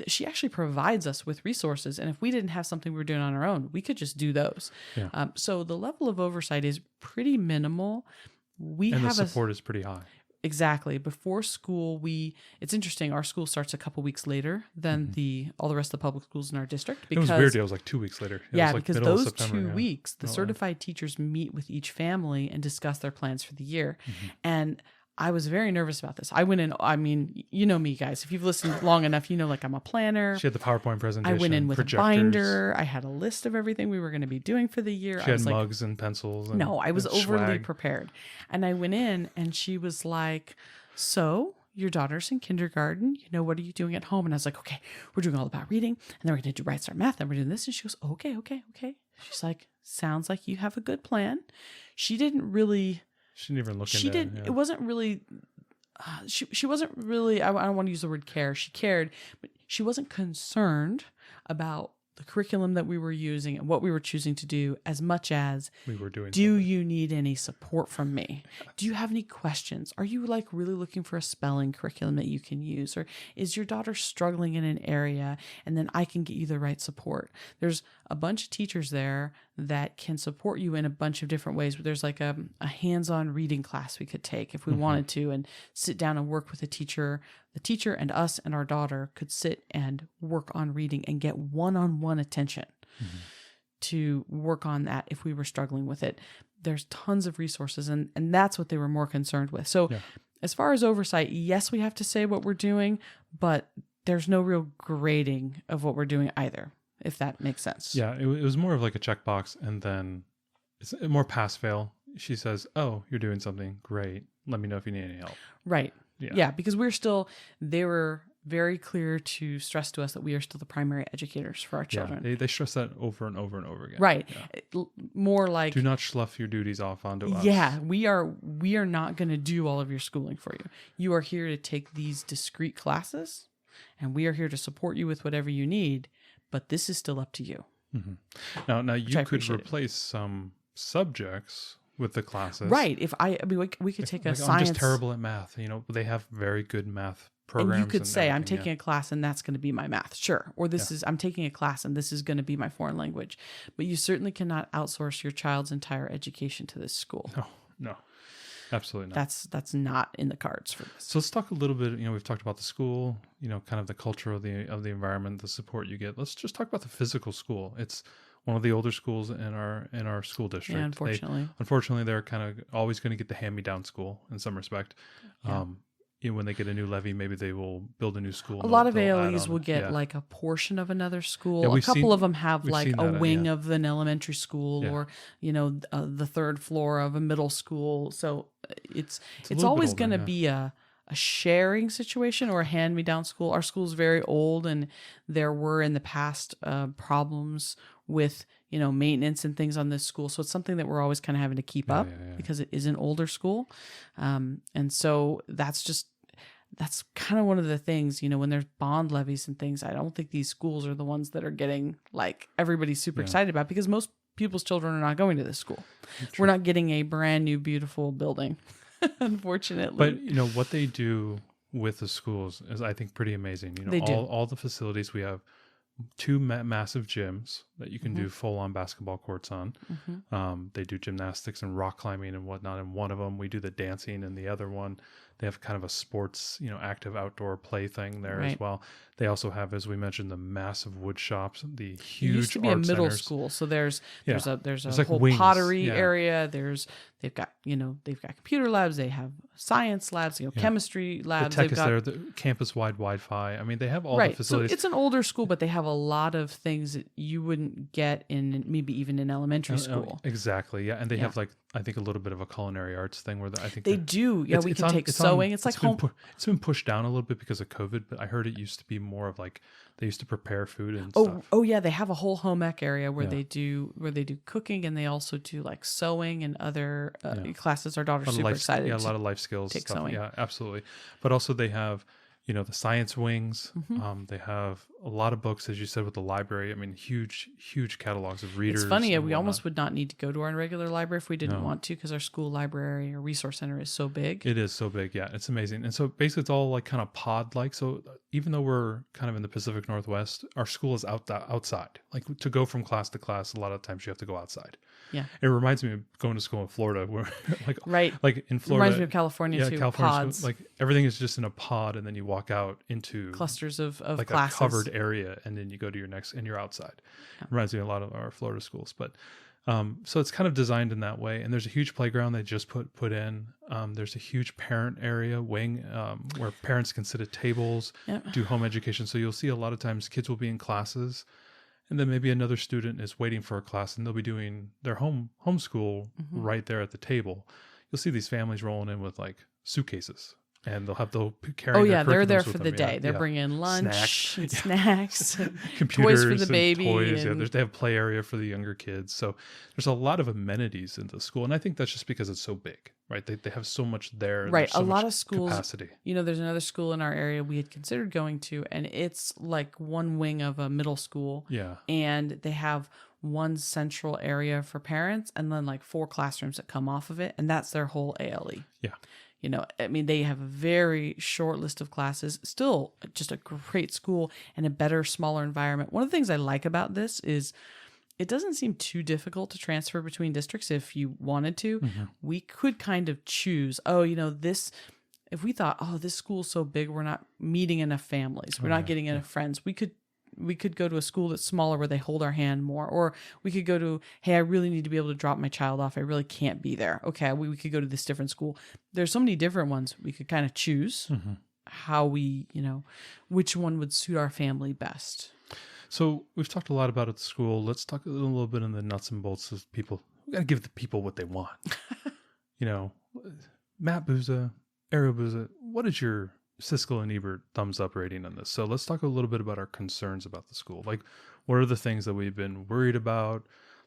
she actually provides us with resources, and if we didn't have something we were doing on our own, we could just do those. Yeah. So the level of oversight is pretty minimal. The support is pretty high. Exactly. Before school, it's interesting. Our school starts a couple weeks later than all the rest of the public schools in our district. Because, it was weird. It was 2 weeks later. Because those 2 weeks, the certified teachers meet with each family and discuss their plans for the year. And I was very nervous about this. I went in, you know me, guys. If you've listened long enough, I'm a planner. She had the PowerPoint presentation. I went in with projectors. a binder. I had a list of everything we were going to be doing for the year. She had mugs and pencils. I was overly swag. prepared. And I went in and she was like, so your daughter's in kindergarten. What are you doing at home? And I was like, okay, we're doing all about reading. And then we're going to do Right Start Math. And we're doing this. And she goes, okay. She's like, sounds like you have a good plan. She didn't really. She didn't even look She into didn't. it. It wasn't really. She wasn't really. I don't want to use the word care. She cared, but she wasn't concerned about the curriculum that we were using and what we were choosing to do as much as We were doing do something. you need any support from me? Do you have any questions? Are you like really looking for a spelling curriculum that you can use? Or is your daughter struggling in an area and then I can get you the right support? There's a bunch of teachers there that can support you in a bunch of different ways. There's like a hands-on reading class we could take if we wanted to and sit down and work with a teacher. The teacher and us and our daughter could sit and work on reading and get one-on-one attention to work on that if we were struggling with it. There's tons of resources, and that's what they were more concerned with. So as far as oversight, yes, we have to say what we're doing, but there's no real grading of what we're doing either, if that makes sense. Yeah, it was more of like a checkbox, and then it's more pass-fail. She says, oh, you're doing something. Great. Let me know if you need any help. Right. Yeah. Yeah, because they were very clear to stress to us that we are still the primary educators for our children. Yeah, they stress that over and over and over again. Right. Yeah. More like, do not slough your duties off onto us. yeah, we are not going to do all of your schooling for you. You are here to take these discrete classes, and we are here to support you with whatever you need, but this is still up to you. Now you could appreciate it. replace some subjects with the classes. Right. If I mean, we could take a Like, science. I'm just terrible at math. They have very good math programs. And you could say, I'm everything, taking a class and that's going to be my math. Sure. Or I'm taking a class and this is going to be my foreign language. But you certainly cannot outsource your child's entire education to this school. No, absolutely not. That's not in the cards for this. So let's talk a little bit. We've talked about the school. Kind of the culture of the environment, the support you get. Let's just talk about the physical school. It's one of the older schools in our school district. Yeah, unfortunately. They're kind of always going to get the hand-me-down school in some respect. Yeah. When they get a new levy, maybe they will build a new school. A lot of ALEs will get like a portion of another school. Yeah, a couple of them have like a that, wing of an elementary school, Yeah. or the third floor of a middle school. So it's little always bit going to older, be a sharing situation or a hand-me-down school. Our school's very old, and there were in the past problems with maintenance and things on this school. So it's something that we're always kind of having to keep up because it is an older school, and so that's kind of one of the things, when there's bond levies and things, I don't think these schools are the ones that are getting like everybody's super excited about, because most people's children are not going to this school. We're not getting a brand new, beautiful building, unfortunately. But what they do with the schools is, I think, pretty amazing. They do. All the facilities. We have two massive gyms that you can do full-on basketball courts on. They do gymnastics and rock climbing and whatnot. And one of them, we do the dancing, and the other one, they have kind of a sports, active outdoor play thing there as well. They also have, as we mentioned, the massive wood shops, the huge it used to be a art middle centers. school, so there's a like whole wings. pottery Yeah. area. They've got computer labs, they have science labs, chemistry The labs. tech They've is got there, the campus-wide Wi-Fi. I mean, they have all the facilities. So it's an older school, but they have a lot of things that you wouldn't get in maybe even in elementary school. Exactly, yeah. And they have, like, I think, a little bit of a culinary arts thing where I think They do. Yeah, we can take sewing. It's like home. It's been pushed down a little bit because of COVID, but I heard it used to be more of like they used to prepare food and stuff. Oh yeah, they have a whole home ec area where they do cooking, and they also do like sewing and other classes. Our daughter's super excited. Yeah, a lot of life skills take stuff. sewing. Yeah, absolutely. But also they have, the science wings. They have a lot of books, as you said, with the library. I mean, huge catalogs of readers. It's funny. and We whatnot. almost would not need to go to our regular library if we didn't want to, because our school library or resource center is so big. It is so big. Yeah, it's amazing. And so basically it's all like kind of pod-like. So even though we're kind of in the Pacific Northwest, our school is outside. Like, to go from class to class, a lot of times you have to go outside. Yeah. It reminds me of going to school in Florida, where right. like in Florida. Reminds me of California too. Pods. School, like everything is just in a pod, and then you walk out into clusters of like classes. a covered area, and then you go to your next, and you're outside. Yeah. Reminds me a lot of our Florida schools, but so it's kind of designed in that way. And there's a huge playground they just put in. There's a huge parent area wing where parents can sit at tables, do home education. So you'll see a lot of times kids will be in classes, and then maybe another student is waiting for a class, and they'll be doing their homeschool right there at the table. You'll see these families rolling in with like suitcases And they'll carry. Oh their yeah, they're there curriculums with for the them. day. Yeah, They're yeah. bringing lunch, Snacks. and Yeah. snacks, and Computers toys for the and baby. toys. and- They have play area for the younger kids. So there's a lot of amenities in the school, and I think that's just because it's so big, right? They have so much there. And Right. there's so A lot much of schools, capacity. there's another school in our area we had considered going to, and it's like one wing of a middle school. Yeah. And they have one central area for parents and then like 4 classrooms that come off of it. And that's their whole ALE. Yeah. I mean, they have a very short list of classes, still just a great school and a better, smaller environment. One of the things I like about this is it doesn't seem too difficult to transfer between districts if you wanted to. Mm-hmm. We could kind of choose, if we thought, this school's so big, we're not meeting enough families, we're not getting enough friends, we could go to a school that's smaller where they hold our hand more, or we could go to, hey, I really need to be able to drop my child off. I really can't be there. Okay, we could go to this different school. There's so many different ones. We could kind of choose how we, which one would suit our family best. So we've talked a lot about at the school. Let's talk a little bit in the nuts and bolts of people. We got to give the people what they want. Matt Booza, Arrow Booza, what is your Siskel and Ebert thumbs up rating on this? So let's talk a little bit about our concerns about the school. Like, what are the things that we've been worried about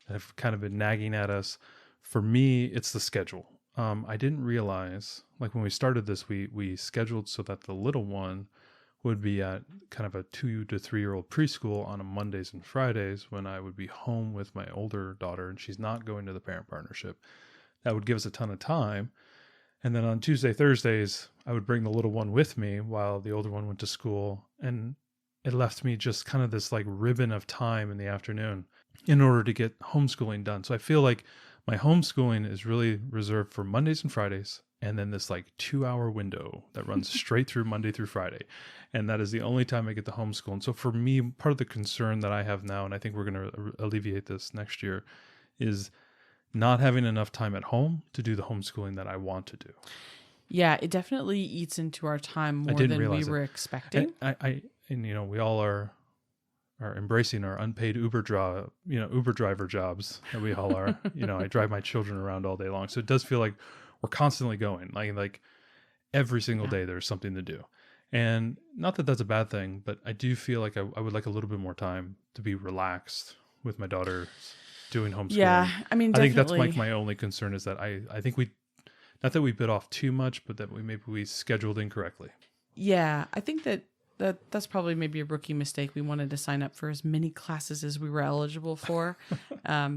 that have kind of been nagging at us? For me, it's the schedule. I didn't realize, like when we started this, we scheduled so that the little one would be at kind of a 2 to 3 year old preschool on a Mondays and Fridays when I would be home with my older daughter and she's not going to the parent partnership. That would give us a ton of time. And then on Tuesday, Thursdays, I would bring the little one with me while the older one went to school. And it left me just kind of this like ribbon of time in the afternoon in order to get homeschooling done. So I feel like my homeschooling is really reserved for Mondays and Fridays. And then this like 2-hour window that runs straight through Monday through Friday. And that is the only time I get to homeschool. And so for me, part of the concern that I have now, and I think we're going to alleviate this next year, is not having enough time at home to do the homeschooling that I want to do. Yeah, it definitely eats into our time more than we were expecting. And we all are embracing our unpaid Uber driver jobs that we all are. I drive my children around all day long. So it does feel like we're constantly going, like every single day there's something to do. And not that that's a bad thing, but I do feel like I would like a little bit more time to be relaxed with my daughter doing homeschooling. Yeah, I mean, definitely. I think definitely. that's my only concern is that I think not that we bit off too much, but that we scheduled incorrectly. Yeah, I think that's probably maybe a rookie mistake. We wanted to sign up for as many classes as we were eligible for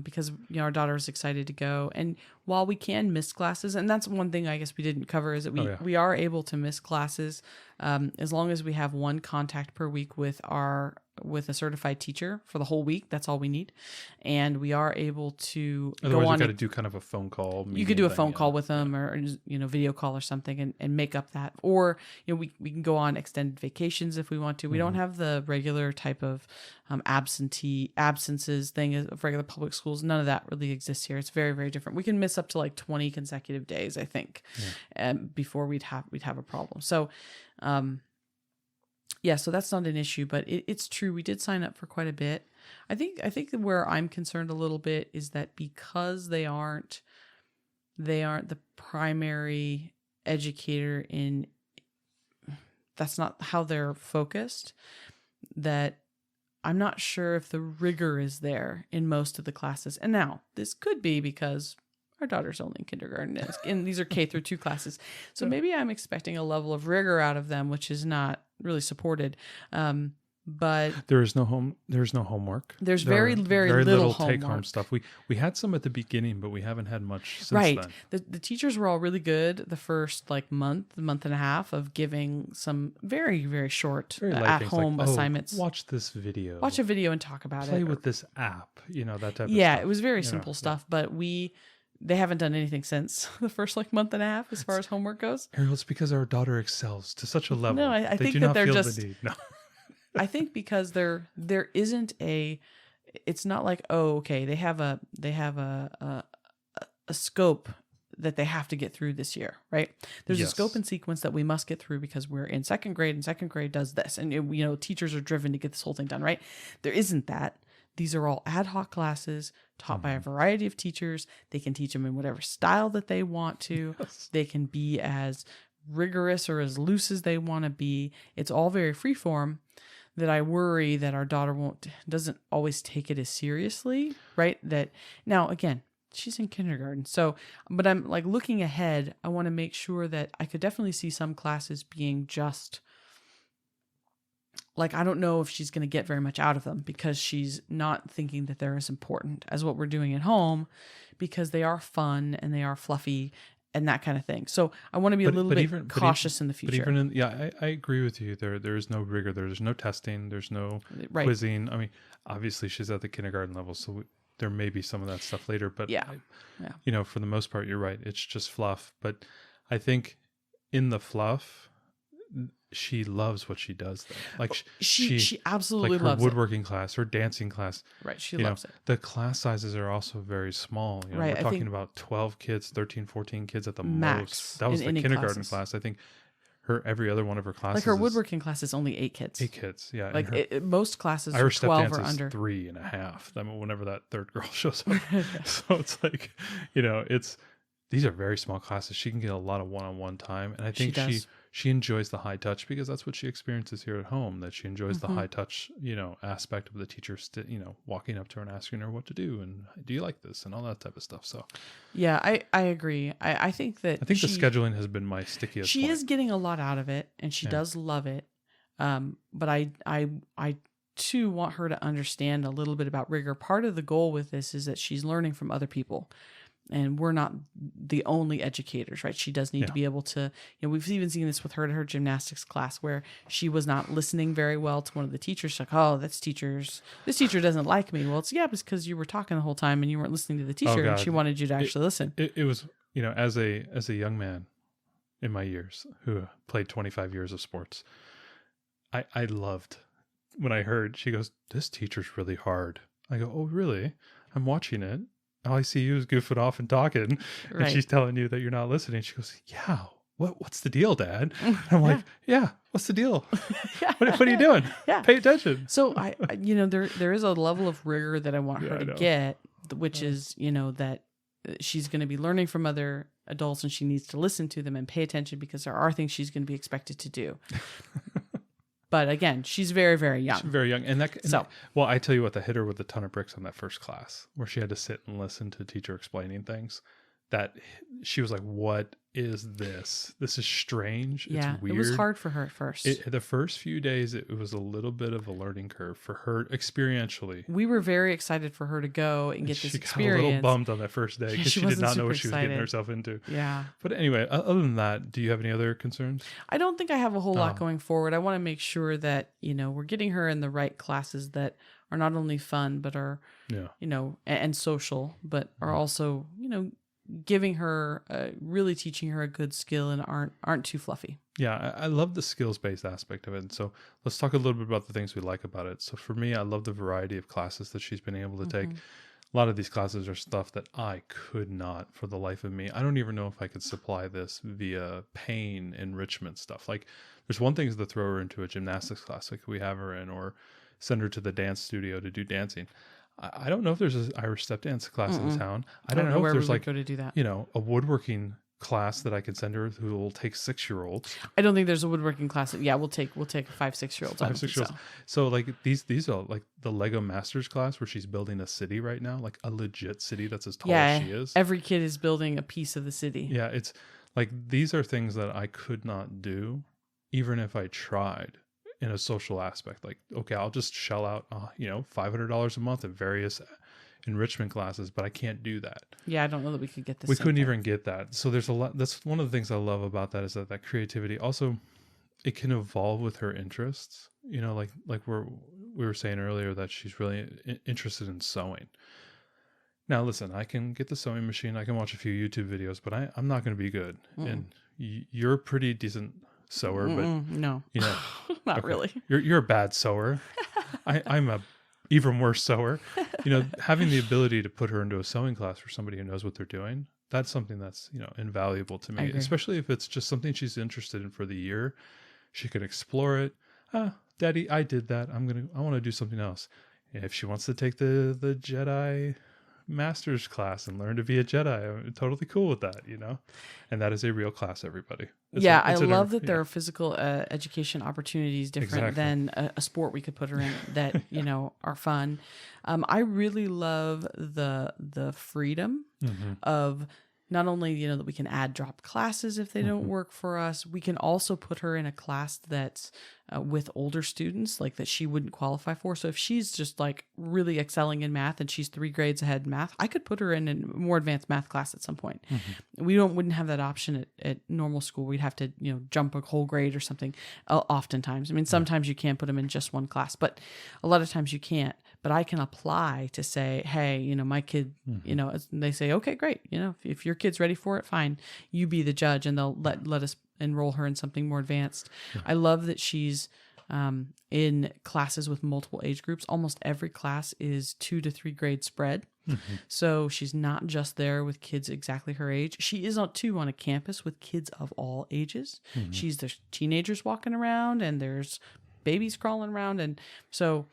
because our daughter is excited to go. And while we can miss classes, and that's one thing I guess we didn't cover, is that we are able to miss classes as long as we have one contact per week with a certified teacher for the whole week. That's all we need. And we are able to Otherwise, go on. You got to do kind of a phone call. You could do a phone call with them or video call or something and make up that. Or, we can go on extended vacations if we want to. We don't have the regular type of absences thing of regular public schools. None of that really exists here. It's very, very different. We can miss up to like 20 consecutive days, I think, before we'd have a problem. So, so that's not an issue, but it's true. We did sign up for quite a bit. I think that where I'm concerned a little bit is that because they aren't the primary educator that's not how they're focused, that I'm not sure if the rigor is there in most of the classes. And now this could be because our daughter's only in kindergarten and these are K through 2 classes. So maybe I'm expecting a level of rigor out of them, which is not really supported. But there's no homework. There's very little take home stuff. We had some at the beginning, but we haven't had much since right. then. The teachers were all really good the first month and a half of giving some very, very short at home assignments. Watch this video. Watch a video and talk about it. Play with this app. That type of stuff. Yeah, it was very simple stuff, but they haven't done anything since the first month and a half as far as homework goes. Ariel, it's because our daughter excels to such a level. No, I think do that not they're feel just. the need. No. I think because there isn't it's not like, they have a scope that they have to get through this year, right? There's a scope and sequence that we must get through because we're in second grade and second grade does this. And, teachers are driven to get this whole thing done, right? There isn't that. These are all ad hoc classes taught by a variety of teachers. They can teach them in whatever style that they want to. Yes. They can be as rigorous or as loose as they want to be. It's all very freeform, that I worry that our daughter doesn't always take it as seriously, right? That now, again, she's in kindergarten. So, but I'm like looking ahead, I want to make sure that I could definitely see some classes being just like, I don't know if she's going to get very much out of them because she's not thinking that they're as important as what we're doing at home, because they are fun and they are fluffy and that kind of thing. So I want to be a little bit cautious in the future. But even I agree with you. There is no rigor. There's no testing. There's no quizzing. I mean, obviously she's at the kindergarten level, so there may be some of that stuff later. But for the most part, you're right. It's just fluff. But I think in the fluff, she loves what she does though. Like she absolutely like her loves woodworking class, her dancing class. Right. She loves it. The class sizes are also very small. We're talking about 12 kids, 13, 14 kids at the most. That was the kindergarten class. I think every other one of her classes. Like her woodworking class is only 8 kids. 8 kids, yeah. Like most classes are Irish 12 step or dance under. is 3.5. I mean, whenever that third girl shows up. So it's like, these are very small classes. She can get a lot of one-on-one time. And I think she enjoys the high touch because that's what she experiences here at home, that she enjoys the high touch, aspect of the teacher, walking up to her and asking her what to do. And do you like this and all that type of stuff. So, yeah, I agree. I think that the scheduling has been my stickiest She point. is getting a lot out of it and she does love it. But I too want her to understand a little bit about rigor. Part of the goal with this is that she's learning from other people. And we're not the only educators, right? She does need to be able to, we've even seen this with her at her gymnastics class where she was not listening very well to one of the teachers. She's like, oh, this teacher doesn't like me. Well, it's because you were talking the whole time and you weren't listening to the teacher and she wanted you to actually listen. It was, as a young man in my years who played 25 years of sports, I loved when I heard, she goes, this teacher's really hard. I go, oh, really? I'm watching it. All I see you is goofing off and talking, and she's telling you that you're not listening. She goes, yeah, what's the deal, Dad? And I'm like, yeah, what's the deal? What are you doing? Pay attention. So I there is a level of rigor that I want her to get, which is, that she's going to be learning from other adults and she needs to listen to them and pay attention because there are things she's going to be expected to do. But again, she's very, very young. She's very young. I tell you what, that hit her with a ton of bricks on that first class where she had to sit and listen to the teacher explaining things that she was like, what is this? This is strange. Yeah, it's weird. It was hard for her at first. The first few days, it was a little bit of a learning curve for her experientially. We were very excited for her to go and get this experience. She got a little bummed on that first day because she did not know what she was getting herself into. Yeah. But anyway, other than that, do you have any other concerns? I don't think I have a whole lot going forward. I want to make sure that, we're getting her in the right classes that are not only fun, but are, and social, but are also, giving her, really teaching her a good skill and aren't too fluffy. Yeah, I love the skills-based aspect of it. So let's talk a little bit about the things we like about it. So for me, I love the variety of classes that she's been able to take. A lot of these classes are stuff that I could not for the life of me. I don't even know if I could supply this via pain enrichment stuff. Like there's one thing is to throw her into a gymnastics class like we have her in, or send her to the dance studio to do dancing. I don't know if there's an Irish step dance class in town. I don't know if there's go to do that. A woodworking class that I could send her who will take 6-year-olds. I don't think there's a woodworking class. Yeah, we'll take 5-6-year-olds. 5-6-year-olds. So like these are like the Lego Masters class where she's building a city right now, like a legit city that's as tall as she is. Every kid is building a piece of the city. Yeah, it's like these are things that I could not do even if I tried. In a social aspect, like, okay, I'll just shell out, $500 a month at various enrichment classes, but I can't do that. Yeah, I don't know that we could get this. We couldn't even get that. So there's a lot. That's one of the things I love about that is that creativity. Also, it can evolve with her interests. Like we were saying earlier that she's really interested in sewing. Now, listen, I can get the sewing machine. I can watch a few YouTube videos, but I'm not going to be good. And you're a pretty decent sewer, but no, not really. You're a bad sewer. I'm a even worse sewer. Having the ability to put her into a sewing class for somebody who knows what they're doing, that's something that's invaluable to me. Especially if it's just something she's interested in for the year. She could explore it. Daddy, I did that. I want to do something else. If she wants to take the Jedi master's class and learn to be a Jedi. I'm totally cool with that, And that is a real class, everybody. I love that there are physical education opportunities different Exactly. than a sport we could put her in that, are fun. I really love the freedom of not only, that we can add drop classes if they don't work for us. We can also put her in a class that's with older students, like that she wouldn't qualify for. So if she's just like really excelling in math and she's 3 grades ahead in math, I could put her in a more advanced math class at some point. We wouldn't have that option at normal school. We'd have to, jump a whole grade or something. Oftentimes, I mean, sometimes you can put them in just one class, but a lot of times you can't. But I can apply to say, hey, my kid, and they say, okay, great. If your kid's ready for it, fine. You be the judge, and they'll let us enroll her in something more advanced. I love that she's in classes with multiple age groups. Almost every class is 2 to 3 grade spread. So she's not just there with kids exactly her age. She is on a campus with kids of all ages. There's teenagers walking around and there's babies crawling around. And so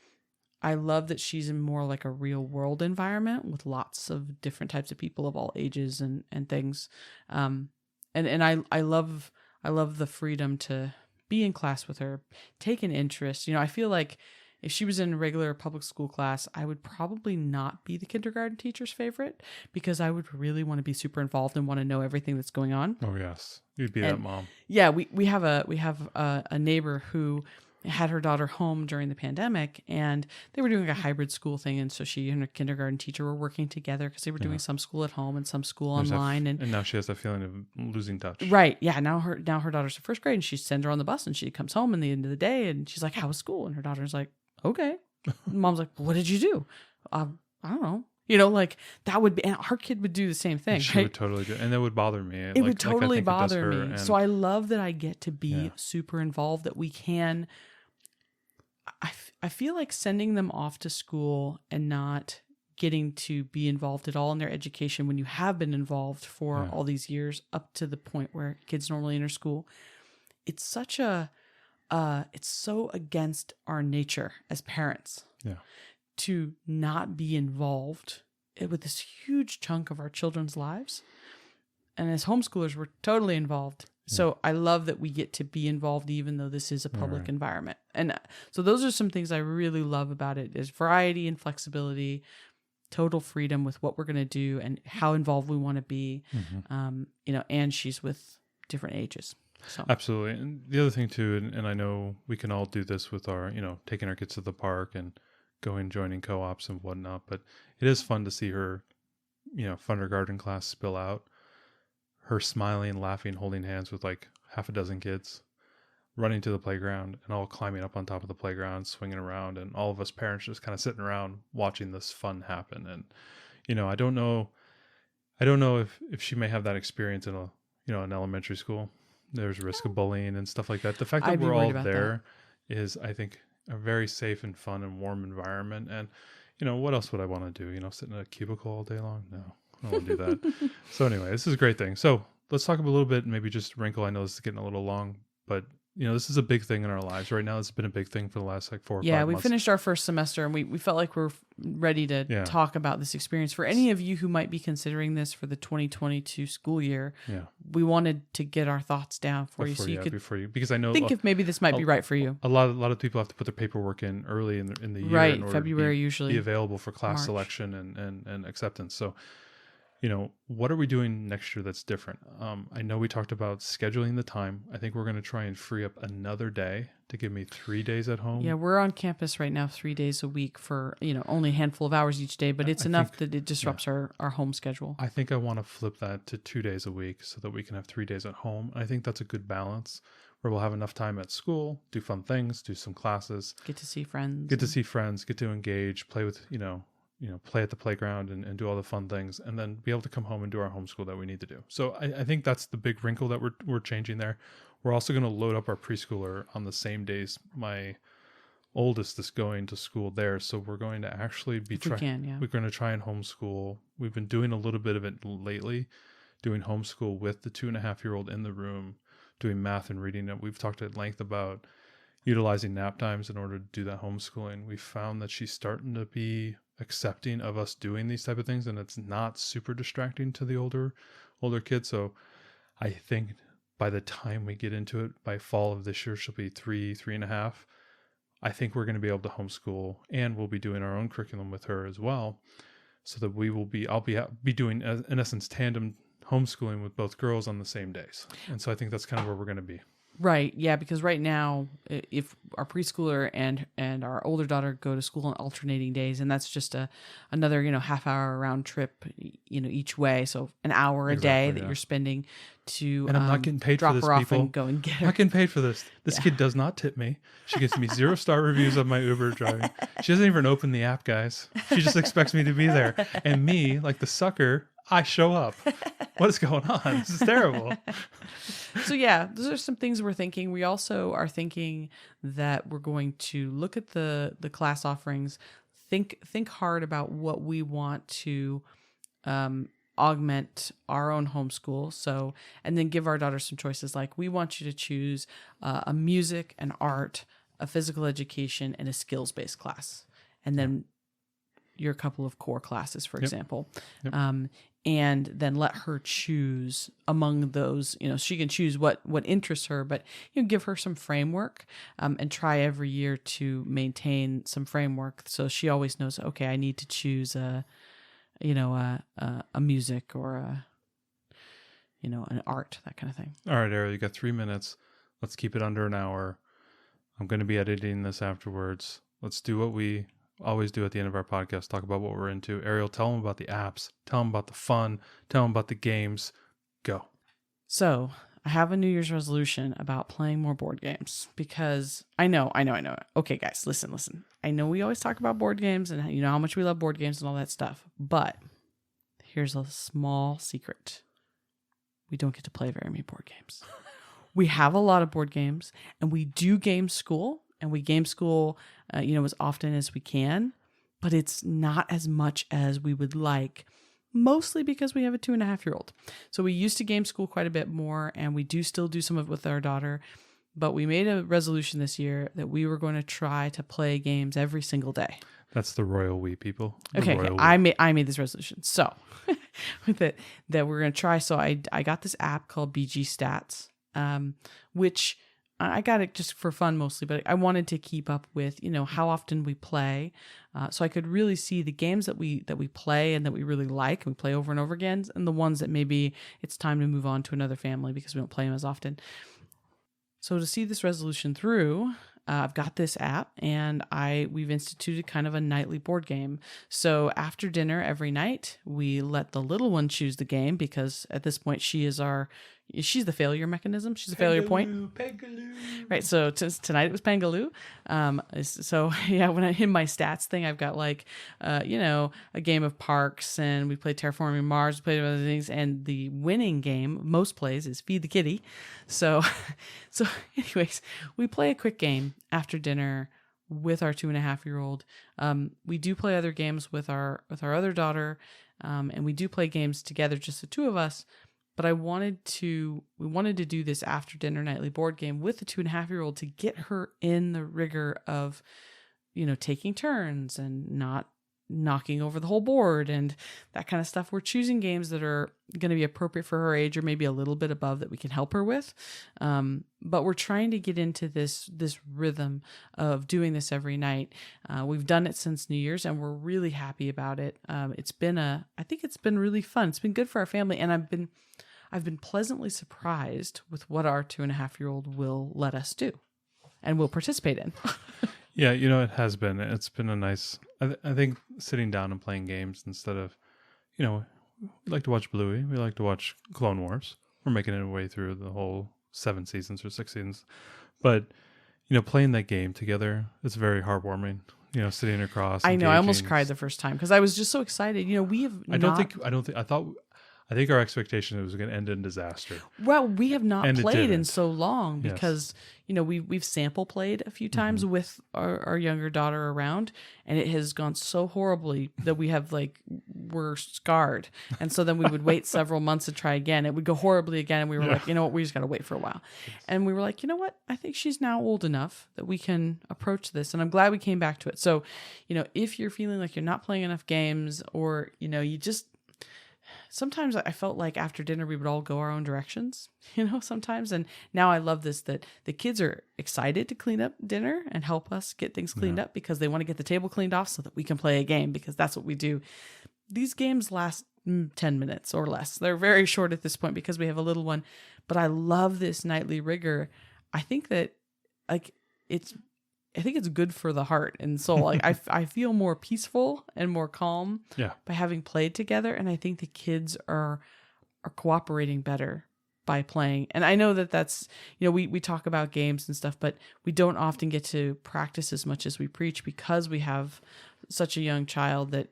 I love that she's in more like a real world environment with lots of different types of people of all ages and things. And I love the freedom to be in class with her, take an interest. I feel like if she was in a regular public school class, I would probably not be the kindergarten teacher's favorite because I would really want to be super involved and want to know everything that's going on. Oh yes, you'd be that mom. Yeah, we have a neighbor who had her daughter home during the pandemic, and they were doing a hybrid school thing, and so she and her kindergarten teacher were working together because they were doing some school at home and some school online. And now she has that feeling of losing touch. Right. Yeah. Now her daughter's in 1st grade, and she sends her on the bus, and she comes home in the end of the day, and she's like, "How was school?" And her daughter's like, "Okay." And Mom's like, "What did you do?" I don't know. Like that would be, and our kid would do the same thing. She would totally do, and that would bother me. It would totally bother me. And so I love that I get to be super involved. That we can. I feel like sending them off to school and not getting to be involved at all in their education when you have been involved for all these years up to the point where kids normally enter school. It's such it's so against our nature as parents to not be involved with this huge chunk of our children's lives. And as homeschoolers, we're totally involved. So I love that we get to be involved, even though this is a public environment. And so those are some things I really love about it is variety and flexibility, total freedom with what we're going to do and how involved we want to be, and she's with different ages. So. Absolutely. And the other thing too, and I know we can all do this with our, taking our kids to the park and going, joining co-ops and whatnot, but it is fun to see her, kindergarten class spill out. Her smiling, laughing, holding hands with like half a dozen kids, running to the playground and all climbing up on top of the playground, swinging around, and all of us parents just kind of sitting around watching this fun happen. And, I don't know if she may have that experience in an elementary school. There's risk of bullying and stuff like that. The fact that we're all there is, I think, a very safe and fun and warm environment. And, what else would I want to do? Sit in a cubicle all day long? No. I don't want to do that. So anyway, this is a great thing. So let's talk a little bit, maybe just wrinkle. I know this is getting a little long, but this is a big thing in our lives right now. It's been a big thing for the last 4 or 5 months. Yeah, we finished our first semester and we felt like we're ready to talk about this experience. For any of you who might be considering this for the 2022 school year, we wanted to get our thoughts down for you so you could because I know think if maybe this might be right for you. A lot of people have to put their paperwork in early in the year, right? In order February to usually be available for class March. Selection and acceptance. So. What are we doing next year that's different? I know we talked about scheduling the time. I think we're going to try and free up another day to give me 3 days at home. Yeah, we're on campus right now 3 days a week for, only a handful of hours each day, but it's enough that it disrupts our home schedule. I think I want to flip that to 2 days a week so that we can have 3 days at home. I think that's a good balance where we'll have enough time at school, do fun things, do some classes. Get to see friends. Get to engage, play with, play at the playground and do all the fun things, and then be able to come home and do our homeschool that we need to do. So I think that's the big wrinkle that we're changing there. We're also going to load up our preschooler on the same days my oldest is going to school there. So we're going to actually be we're going to try and homeschool. We've been doing a little bit of it lately, doing homeschool with the 2.5-year-old in the room, doing math and reading. We've talked at length about utilizing nap times in order to do that homeschooling. We found that she's starting to be accepting of us doing these type of things, and it's not super distracting to the older kids. So I think by the time we get into it, by fall of this year, she'll be 3.5. I think we're going to be able to homeschool, and we'll be doing our own curriculum with her as well, so that I'll be doing, in essence, tandem homeschooling with both girls on the same days. And so I think that's kind of where we're going to be. Right. Yeah. Because right now, if our preschooler and our older daughter go to school on alternating days, and that's just another, half-hour round trip, each way. So an hour a day that you're spending to and I'm not getting paid drop for this, her off people. and go and get her. I'm not getting paid for this. This kid does not tip me. She gives me 0-star reviews of my Uber driving. She doesn't even open the app, guys. She just expects me to be there. And me, like the sucker, I show up. What is going on? This is terrible. So yeah, those are some things we're thinking. We also are thinking that we're going to look at the class offerings, think hard about what we want to augment our own homeschool. So, and then give our daughters some choices. Like, we want you to choose a music, an art, a physical education, and a skills-based class. And then your couple of core classes, for example. Yep. And then let her choose among those. She can choose what interests her, but give her some framework, and try every year to maintain some framework, so she always knows, okay, I need to choose a music or an art, that kind of thing. All right, Ariel, you got 3 minutes. Let's keep it under an hour. I'm going to be editing this afterwards. Let's do what we always do at the end of our podcast, talk about what we're into. Ariel, tell them about the apps, tell them about the fun, tell them about the games. Go. So I have a New Year's resolution about playing more board games, because I know. Okay, guys, listen. I know we always talk about board games and how much we love board games and all that stuff, but here's a small secret. We don't get to play very many board games. We have a lot of board games, and we do game school. And we game school, as often as we can, but it's not as much as we would like, mostly because we have a 2.5-year-old. So we used to game school quite a bit more, and we do still do some of it with our daughter. But we made a resolution this year that we were going to try to play games every single day. That's the royal we, people. Okay. I made this resolution. So with it, that we're going to try. So I got this app called BG Stats, which I got it just for fun mostly, but I wanted to keep up with, how often we play, so I could really see the games that we play and that we really like and we play over and over again, and the ones that maybe it's time to move on to another family because we don't play them as often. So to see this resolution through, I've got this app, and we've instituted kind of a nightly board game. So after dinner every night, we let the little one choose the game, because at this point she's the failure mechanism. She's a failure point. Pangaloo. Right. So tonight it was Pangaloo. So yeah, when I hit my stats thing, I've got a game of Parks, and we played Terraforming Mars, we played other things, and the winning game most plays is Feed the Kitty. So anyways, we play a quick game after dinner with our 2.5-year-old. We do play other games with our other daughter, and we do play games together, just the two of us. But we wanted to do this after dinner nightly board game with the 2.5-year-old to get her in the rigor of, taking turns and not knocking over the whole board and that kind of stuff. We're choosing games that are going to be appropriate for her age, or maybe a little bit above, that we can help her with. But we're trying to get into this rhythm of doing this every night. We've done it since New Year's, and we're really happy about it. I think it's been really fun. It's been good for our family, and I've been pleasantly surprised with what our 2.5-year-old will let us do and will participate in. Yeah, it has been. It's been a nice, I think, sitting down and playing games instead of, we like to watch Bluey. We like to watch Clone Wars. We're making it our way through the whole 7 seasons or 6 seasons. But, playing that game together, it's very heartwarming. Sitting across. I know. I almost cried the first time because I was just so excited. I think our expectation was going to end in disaster. Well, we have not And it played in didn't. so long Yes. because, we've sample played a few times with our younger daughter around, and it has gone so horribly that we have we're scarred. And so then we would wait several months to try again. It would go horribly again. And we were like, you know what, we just got to wait for a while. And we were like, you know what, I think she's now old enough that we can approach this. And I'm glad we came back to it. So, if you're feeling like you're not playing enough games, or, you just, sometimes I felt like after dinner we would all go our own directions, sometimes. And now I love this, that the kids are excited to clean up dinner and help us get things cleaned up because they want to get the table cleaned off so that we can play a game, because that's what we do. These games last 10 minutes or less. They're very short at this point because we have a little one. But I love this nightly rigor. I think that it's good for the heart and soul. I feel more peaceful and more calm by having played together. And I think the kids are cooperating better by playing. And I know that that's, we talk about games and stuff, but we don't often get to practice as much as we preach because we have such a young child that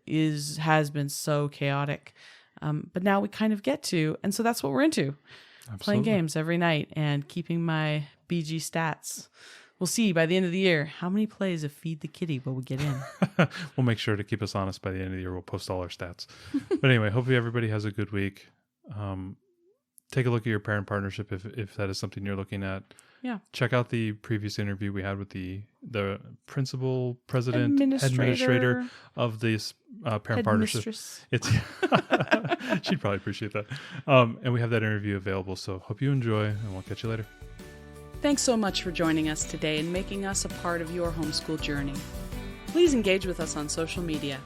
has been so chaotic. But now we kind of get to, and so that's what we're into. Absolutely. Playing games every night and keeping my BG stats. We'll see by the end of the year how many plays of Feed the Kitty will we get in. We'll make sure to keep us honest by the end of the year. We'll post all our stats. But anyway, hopefully everybody has a good week. Take a look at your parent partnership if that is something you're looking at. Yeah. Check out the previous interview we had with the principal, president, administrator of this parent partnership. It's she'd probably appreciate that. And we have that interview available. So hope you enjoy, and we'll catch you later. Thanks so much for joining us today and making us a part of your homeschool journey. Please engage with us on social media.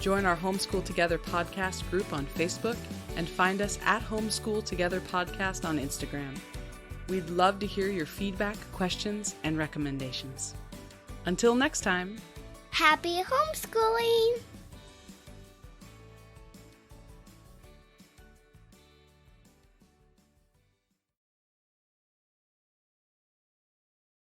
Join our Homeschool Together podcast group on Facebook and find us at Homeschool Together Podcast on Instagram. We'd love to hear your feedback, questions, and recommendations. Until next time. Happy homeschooling!